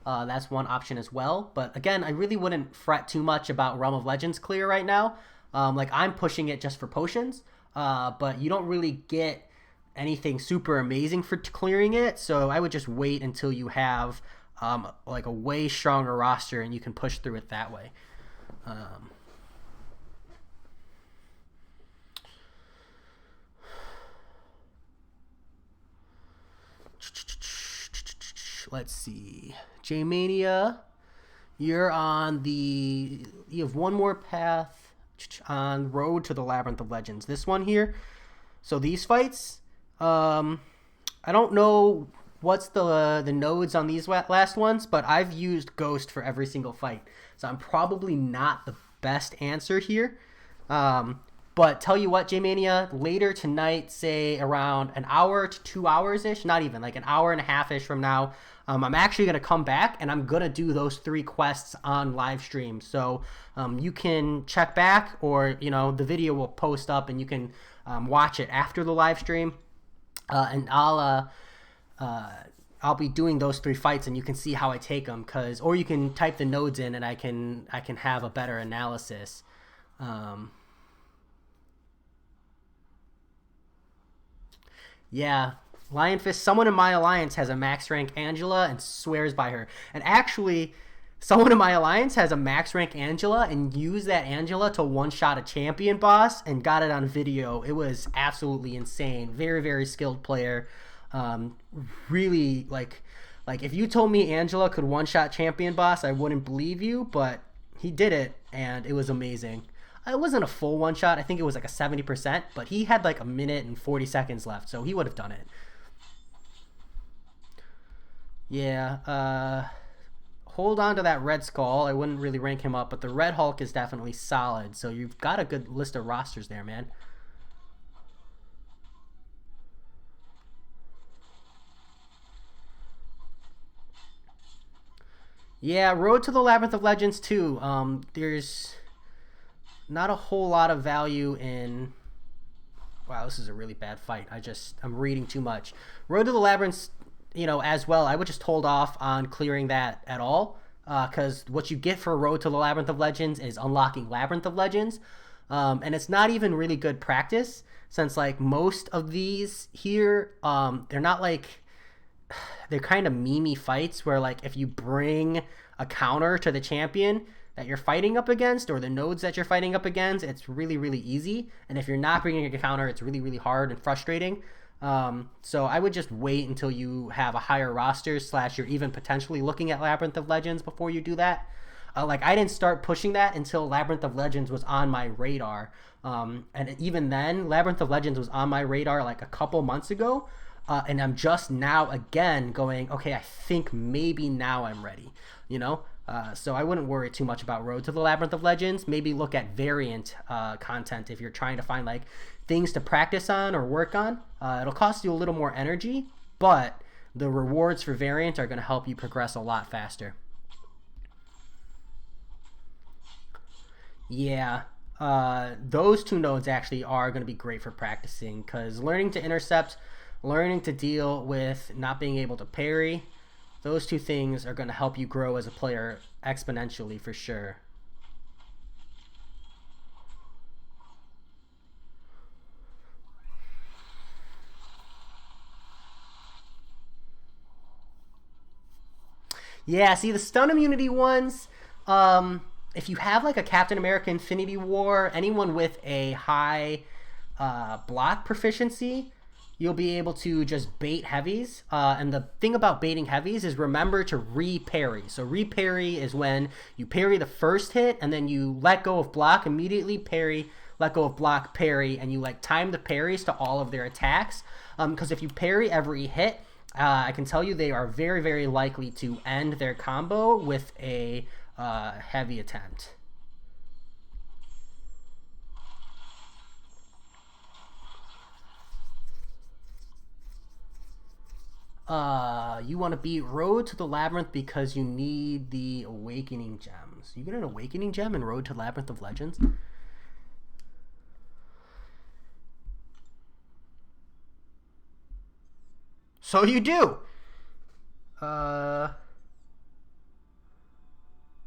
That's one option as well. But again, I really wouldn't fret too much about Realm of Legends clear right now. Like, I'm pushing it just for potions, but you don't really get anything super amazing for clearing it, so I would just wait until you have like a way stronger roster and you can push through it that way. Let's see. J-Mania, you're on the... You have one more path on Road to the Labyrinth of Legends. This one here. So these fights, I don't know what's the nodes on these last ones, but I've used Ghost for every single fight. So I'm probably not the best answer here. But tell you what, J-Mania, later tonight, say around an hour to 2 hours-ish, not even, like an hour and a half-ish from now, I'm actually going to come back and I'm going to do those 3 quests on live stream. So you can check back, or, you know, the video will post up and you can watch it after the live stream. And I'll be doing those 3 fights and you can see how I take them, or you can type the nodes in and I can have a better analysis. Yeah, Lion Fist, someone in my alliance has a max rank Angela and swears by her. And actually, someone in my alliance has a max rank Angela and used that Angela to one-shot a champion boss and got it on video. It was absolutely insane. Very, very skilled player. Really, like if you told me Angela could one-shot champion boss, I wouldn't believe you, but he did it, and it was amazing. It wasn't a full one-shot. I think it was like a 70%, but he had like a minute and 40 seconds left, so he would have done it. Yeah, hold on to that Red Skull. I wouldn't really rank him up, but the Red Hulk is definitely solid, so you've got a good list of rosters there, man. Yeah, Road to the Labyrinth of Legends too. There's not a whole lot of value in... Wow, this is a really bad fight. I'm reading too much. Road to the Labyrinth, you know, as well, I would just hold off on clearing that at all, because what you get for Road to the Labyrinth of Legends is unlocking Labyrinth of Legends, and it's not even really good practice, since like most of these here, they're not like... They're kind of memey fights where, like, if you bring a counter to the champion that you're fighting up against, or the nodes that you're fighting up against, it's really, really easy. And if you're not bringing a counter, it's really, really hard and frustrating. So I would just wait until you have a higher roster, / you're even potentially looking at Labyrinth of Legends before you do that. Like, I didn't start pushing that until Labyrinth of Legends was on my radar. And even then, Labyrinth of Legends was on my radar like a couple months ago. And I'm just now again going, okay, I think maybe now I'm ready, you know? So I wouldn't worry too much about Road to the Labyrinth of Legends. Maybe look at variant content if you're trying to find like things to practice on or work on. It'll cost you a little more energy, but the rewards for variant are going to help you progress a lot faster. Yeah, those 2 nodes actually are going to be great for practicing, because learning to intercept, learning to deal with not being able to parry, those 2 things are going to help you grow as a player exponentially for sure. Yeah, see, the stun immunity ones, if you have like a Captain America Infinity War, anyone with a high block proficiency, you'll be able to just bait heavies. And the thing about baiting heavies is remember to re-parry. So re-parry is when you parry the first hit and then you let go of block, immediately parry, let go of block, parry, and you like time the parries to all of their attacks. Because if you parry every hit, I can tell you they are very, very likely to end their combo with a heavy attempt. You want to beat Road to the Labyrinth because you need the Awakening Gems. You get an Awakening Gem in Road to Labyrinth of Legends? So you do!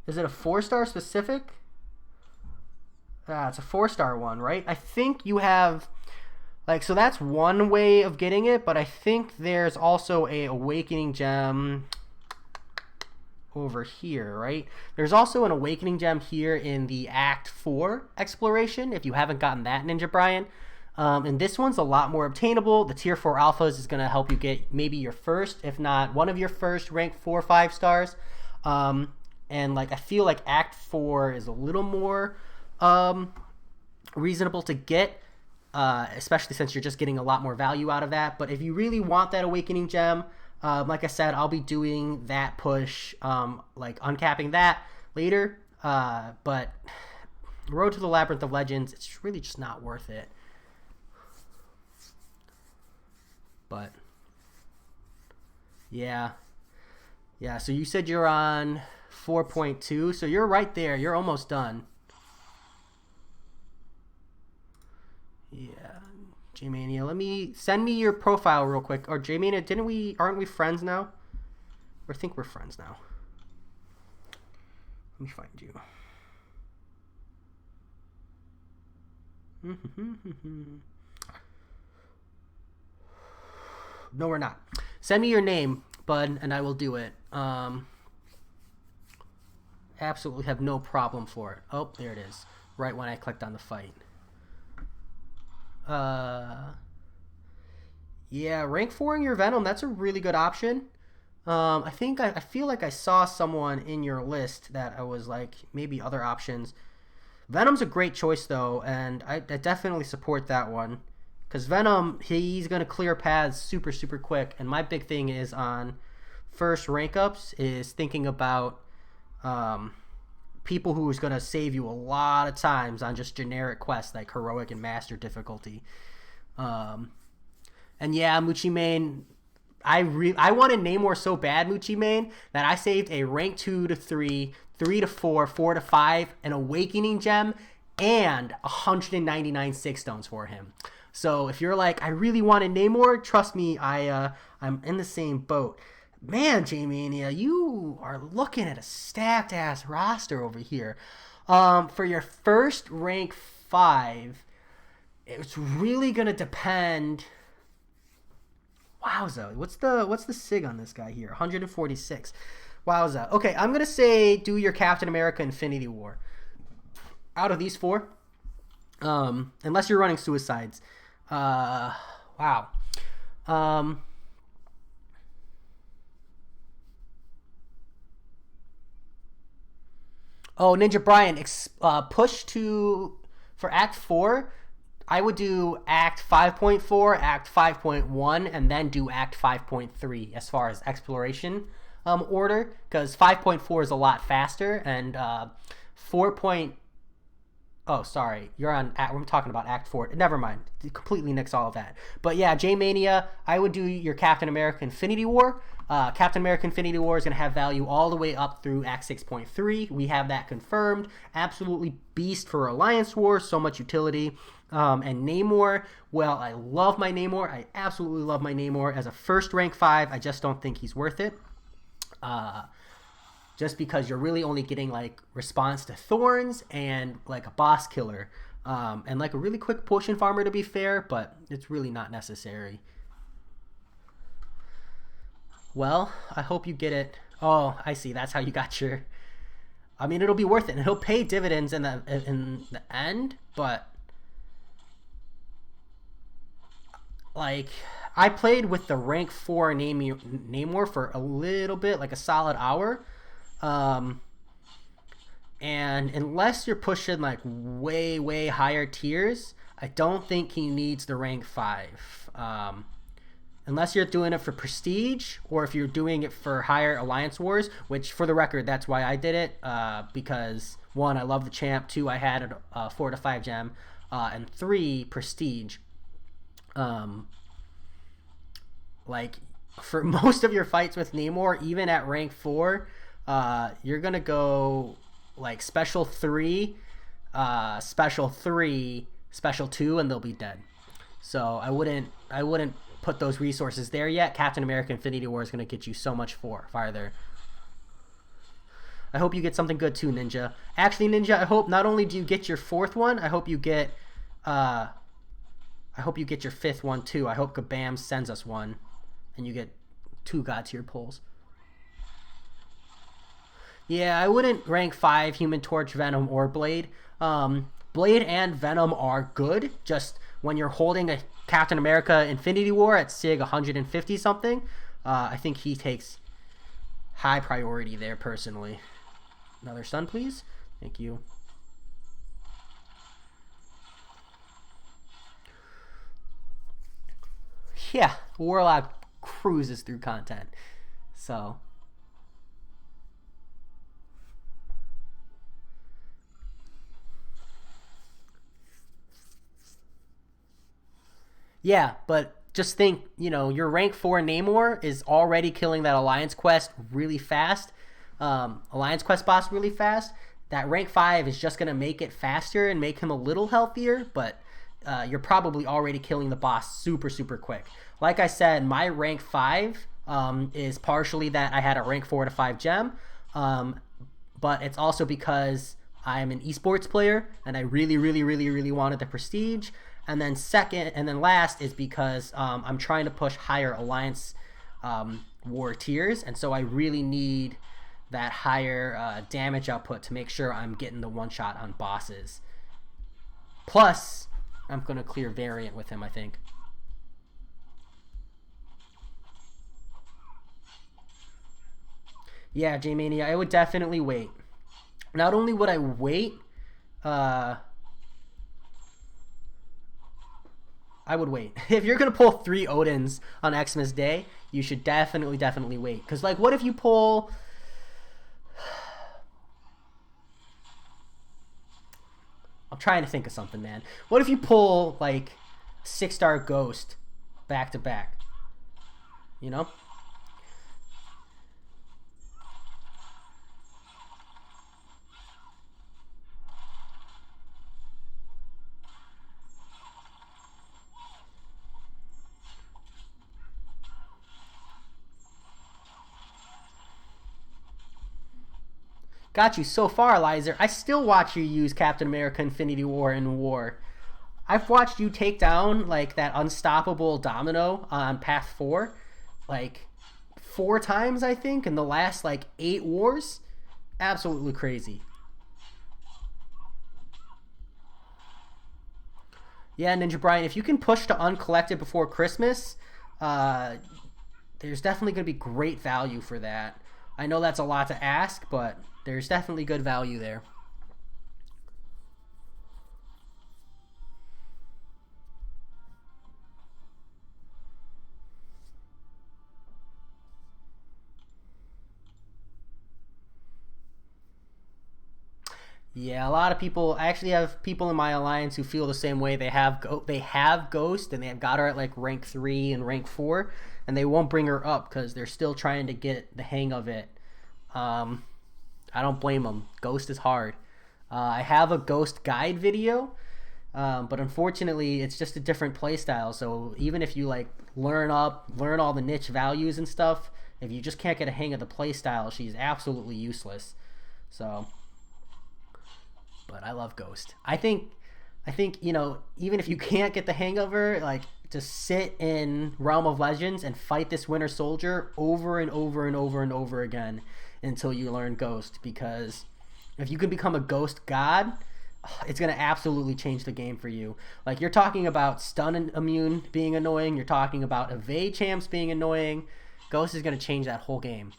Is it a 4-star specific? It's a 4-star one, right? I think you have... Like, so that's one way of getting it, but I think there's also a Awakening Gem over here, right? There's also an Awakening Gem here in the Act 4 exploration, if you haven't gotten that, Ninja Brian. And this one's a lot more obtainable. The tier 4 alphas is going to help you get maybe your first, if not one of your first rank 4 5 stars. And like I feel like Act 4 is a little more reasonable to get, especially since you're just getting a lot more value out of that. But if you really want that Awakening Gem, like I said, I'll be doing that push, like uncapping that later. But Road to the Labyrinth of Legends, it's really just not worth it. But yeah, so you said you're on 4.2, so you're right there. You're almost done. Yeah, J-Mania, let me send me your profile real quick. Or J-Mania, aren't we friends now? Or I think we're friends now. Let me find you. No, we're not. Send me your name, bud, and I will do it. Absolutely have no problem for it. Oh, there it is. Right when I clicked on the fight. Yeah, rank 4ing your Venom, that's a really good option. I feel like I saw someone in your list that I was like, maybe other options. Venom's a great choice, though, and I definitely support that one. Because Venom, he's going to clear paths super, super quick. And my big thing is on first rank ups is thinking about people who's going to save you a lot of times on just generic quests like Heroic and Master difficulty. And yeah, Muchi Main, I wanted Namor so bad, Muchi Main, that I saved a rank 2 to 3, 3 to 4, 4 to 5, an Awakening Gem, and 199 Six Stones for him. So if you're like, I really wanted Namor, trust me, I'm in the same boat. Man, J-Mania, you are looking at a stacked ass roster over here. For your first rank 5, it's really gonna depend. Wowza, what's the sig on this guy here? 146. Wowza. Okay, I'm gonna say do your Captain America Infinity War. Out of these 4, unless you're running Suicides. Wow. Oh, Ninja Brian, push for Act 4. I would do Act 5.4, Act 5.1, and then do Act 5.3 as far as exploration order, because 5.4 is a lot faster, and 4. Oh, sorry. We're talking about Act 4. Never mind. Completely nix all of that. But yeah, J-Mania, I would do your Captain America Infinity War. Captain America Infinity War is going to have value all the way up through Act 6.3. We have that confirmed. Absolutely beast for Alliance War. So much utility. And Namor, well, I love my Namor. I absolutely love my Namor. As a first rank 5, I just don't think he's worth it. Just because you're really only getting like response to thorns and like a boss killer, and like a really quick potion farmer to be fair, but it's really not necessary. Well, I hope you get it. Oh, I see. That's how you got your. I mean, it'll be worth it, and it'll pay dividends in the end. But like, I played with the rank 4 Namor for a little bit, like a solid hour. And unless you're pushing like way higher tiers, I don't think he needs the rank 5. Unless you're doing it for prestige, or if you're doing it for higher Alliance Wars, which for the record, that's why I did it, because 1, I love the champ, 2, I had a 4 to 5 gem, and 3, prestige. Like, for most of your fights with Namor, even at rank 4, you're gonna go like special 3, special 3, special 2, and they'll be dead. So I wouldn't put those resources there yet. Captain America Infinity War is gonna get you so much farther. I hope you get something good too, Ninja. Actually, Ninja, I hope not only do you get your 4th one, I hope you get your 5th one too. I hope Kabam sends us one, and you get 2 God tier pulls. Yeah, I wouldn't rank 5 Human Torch, Venom, or Blade. Blade and Venom are good. Just when you're holding a Captain America Infinity War at SIG 150 something, I think he takes high priority there personally. Another stun, please. Thank you. Yeah, Warlock cruises through content. So yeah, but just think, your rank 4 Namor is already killing that Alliance Quest really fast. Alliance Quest boss really fast. That rank 5 is just going to make it faster and make him a little healthier, but you're probably already killing the boss super, super quick. Like I said, my rank 5 is partially that I had a rank 4 to 5 gem, but it's also because I'm an esports player and I really, really, really, really wanted the prestige. And then last is because I'm trying to push higher Alliance war tiers, and so I really need that higher damage output to make sure I'm getting the one shot on bosses. Plus, I'm going to clear Variant with him, I think. Yeah, J-Mania, I would definitely wait. Not only would I wait, I would wait. If you're going to pull 3 Odins on Xmas Day, you should definitely wait. Because, like, what if you pull... I'm trying to think of something, man. What if you pull, like, 6-star Ghost back to back? You know? Got you so far, Lizer. I still watch you use Captain America Infinity War in War. I've watched you take down, like, that unstoppable Domino on Path 4, like, 4 times, I think, in the last, like, 8 wars. Absolutely crazy. Yeah, Ninja Brian, if you can push to uncollected before Christmas, there's definitely going to be great value for that. I know that's a lot to ask, but there's definitely good value there. Yeah, a lot of people. I actually have people in my alliance who feel the same way. They have Ghost and they have got her at like rank 3 and rank 4, and they won't bring her up because they're still trying to get the hang of it. I don't blame them. Ghost is hard. I have a Ghost guide video, but unfortunately, it's just a different playstyle. So even if you like learn all the niche values and stuff, if you just can't get a hang of the playstyle, she's absolutely useless. So. But I love Ghost. I think even if you can't get the hang of her, like, just sit in Realm of Legends and fight this Winter Soldier over and over and over and over again until you learn Ghost, because if you can become a Ghost god, it's going to absolutely change the game for you. Like, you're talking about stun and immune being annoying, you're talking about evade champs being annoying. Ghost is going to change that whole game.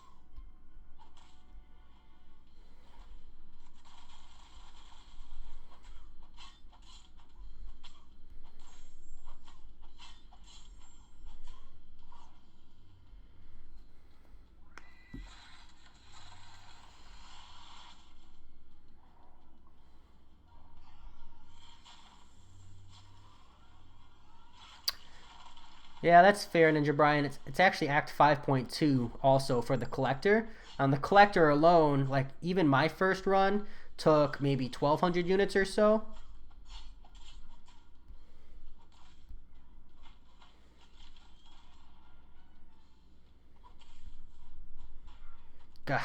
Yeah, that's fair, Ninja Brian. It's actually Act 5.2 also for the Collector. On the Collector alone, like, even my first run took maybe 1,200 units or so. Gah.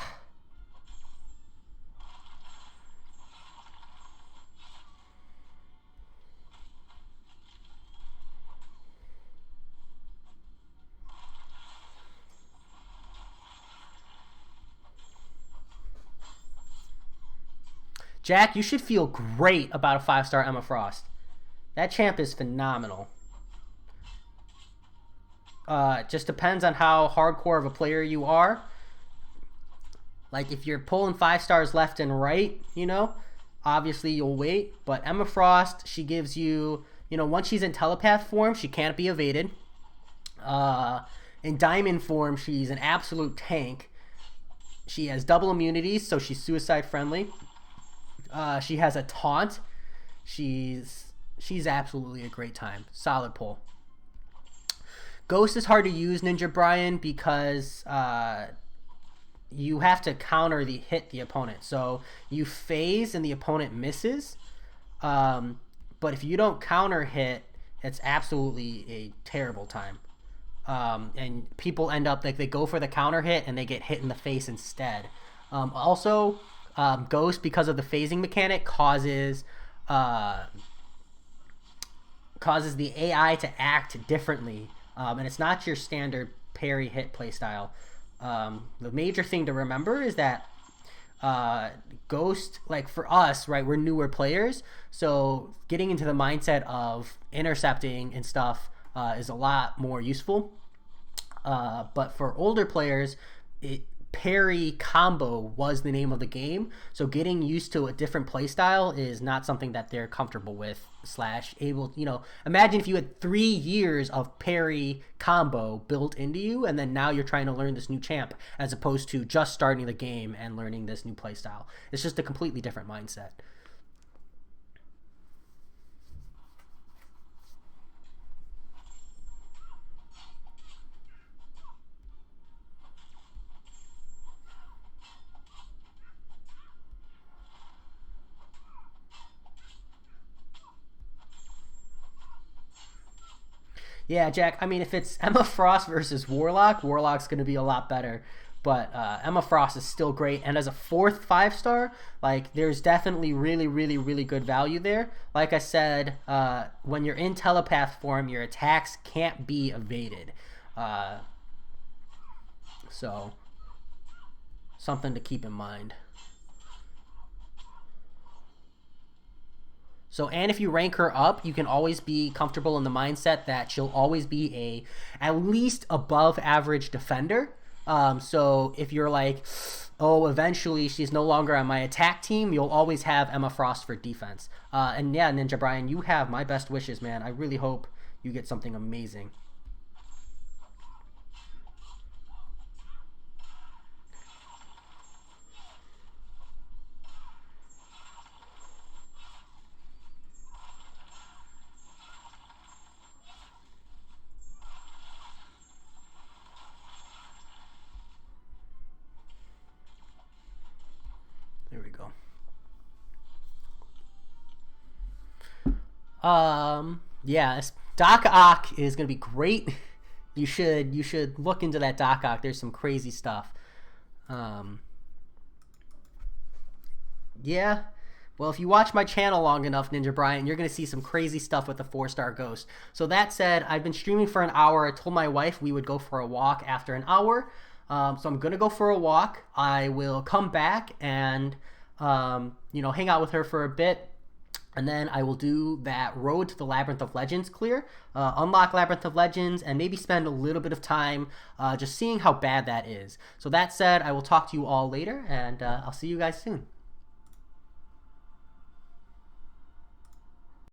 Jack, you should feel great about a 5-star Emma Frost. That champ is phenomenal. It just depends on how hardcore of a player you are. Like, if you're pulling 5 stars left and right, you know, obviously you'll wait. But Emma Frost, she gives you, you know, once she's in telepath form, she can't be evaded. In diamond form, she's an absolute tank. She has double immunities, so she's suicide friendly. She has a taunt. She's absolutely a great time. Solid pull. Ghost is hard to use, Ninja Brian, because you have to counter hit the opponent. So you phase and the opponent misses. But if you don't counter hit, it's absolutely a terrible time. And people end up, like, they go for the counter hit and they get hit in the face instead. Also, Ghost, because of the phasing mechanic, causes the AI to act differently. And it's not your standard parry hit playstyle. The major thing to remember is that Ghost, like, for us, right, we're newer players, so getting into the mindset of intercepting and stuff is a lot more useful. But for older players, parry combo was the name of the game, so getting used to a different playstyle is not something that they're comfortable with / able. You know, imagine if you had 3 years of parry combo built into you, and then now you're trying to learn this new champ, as opposed to just starting the game and learning this new playstyle. It's just a completely different mindset. Yeah, Jack, I mean, if it's Emma Frost versus Warlock, Warlock's going to be a lot better. But Emma Frost is still great. And as a 4th 5-star, like, there's definitely really, really, really good value there. Like I said, when you're in telepath form, your attacks can't be evaded. So, something to keep in mind. So, and if you rank her up, you can always be comfortable in the mindset that she'll always be at least above average defender. So if you're like, oh, eventually she's no longer on my attack team, you'll always have Emma Frost for defense. And yeah, Ninja Brian, you have my best wishes, man. I really hope you get something amazing. There we go. Yeah, Doc Ock is gonna be great. You should look into that Doc Ock. There's some crazy stuff. Um, yeah. Well, if you watch my channel long enough, Ninja Brian, you're going to see some crazy stuff with the 4-star Ghost. So that said, I've been streaming for an hour. I told my wife we would go for a walk after an hour. So I'm going to go for a walk. I will come back and, hang out with her for a bit. And then I will do that Road to the Labyrinth of Legends clear, unlock Labyrinth of Legends, and maybe spend a little bit of time just seeing how bad that is. So that said, I will talk to you all later, and I'll see you guys soon.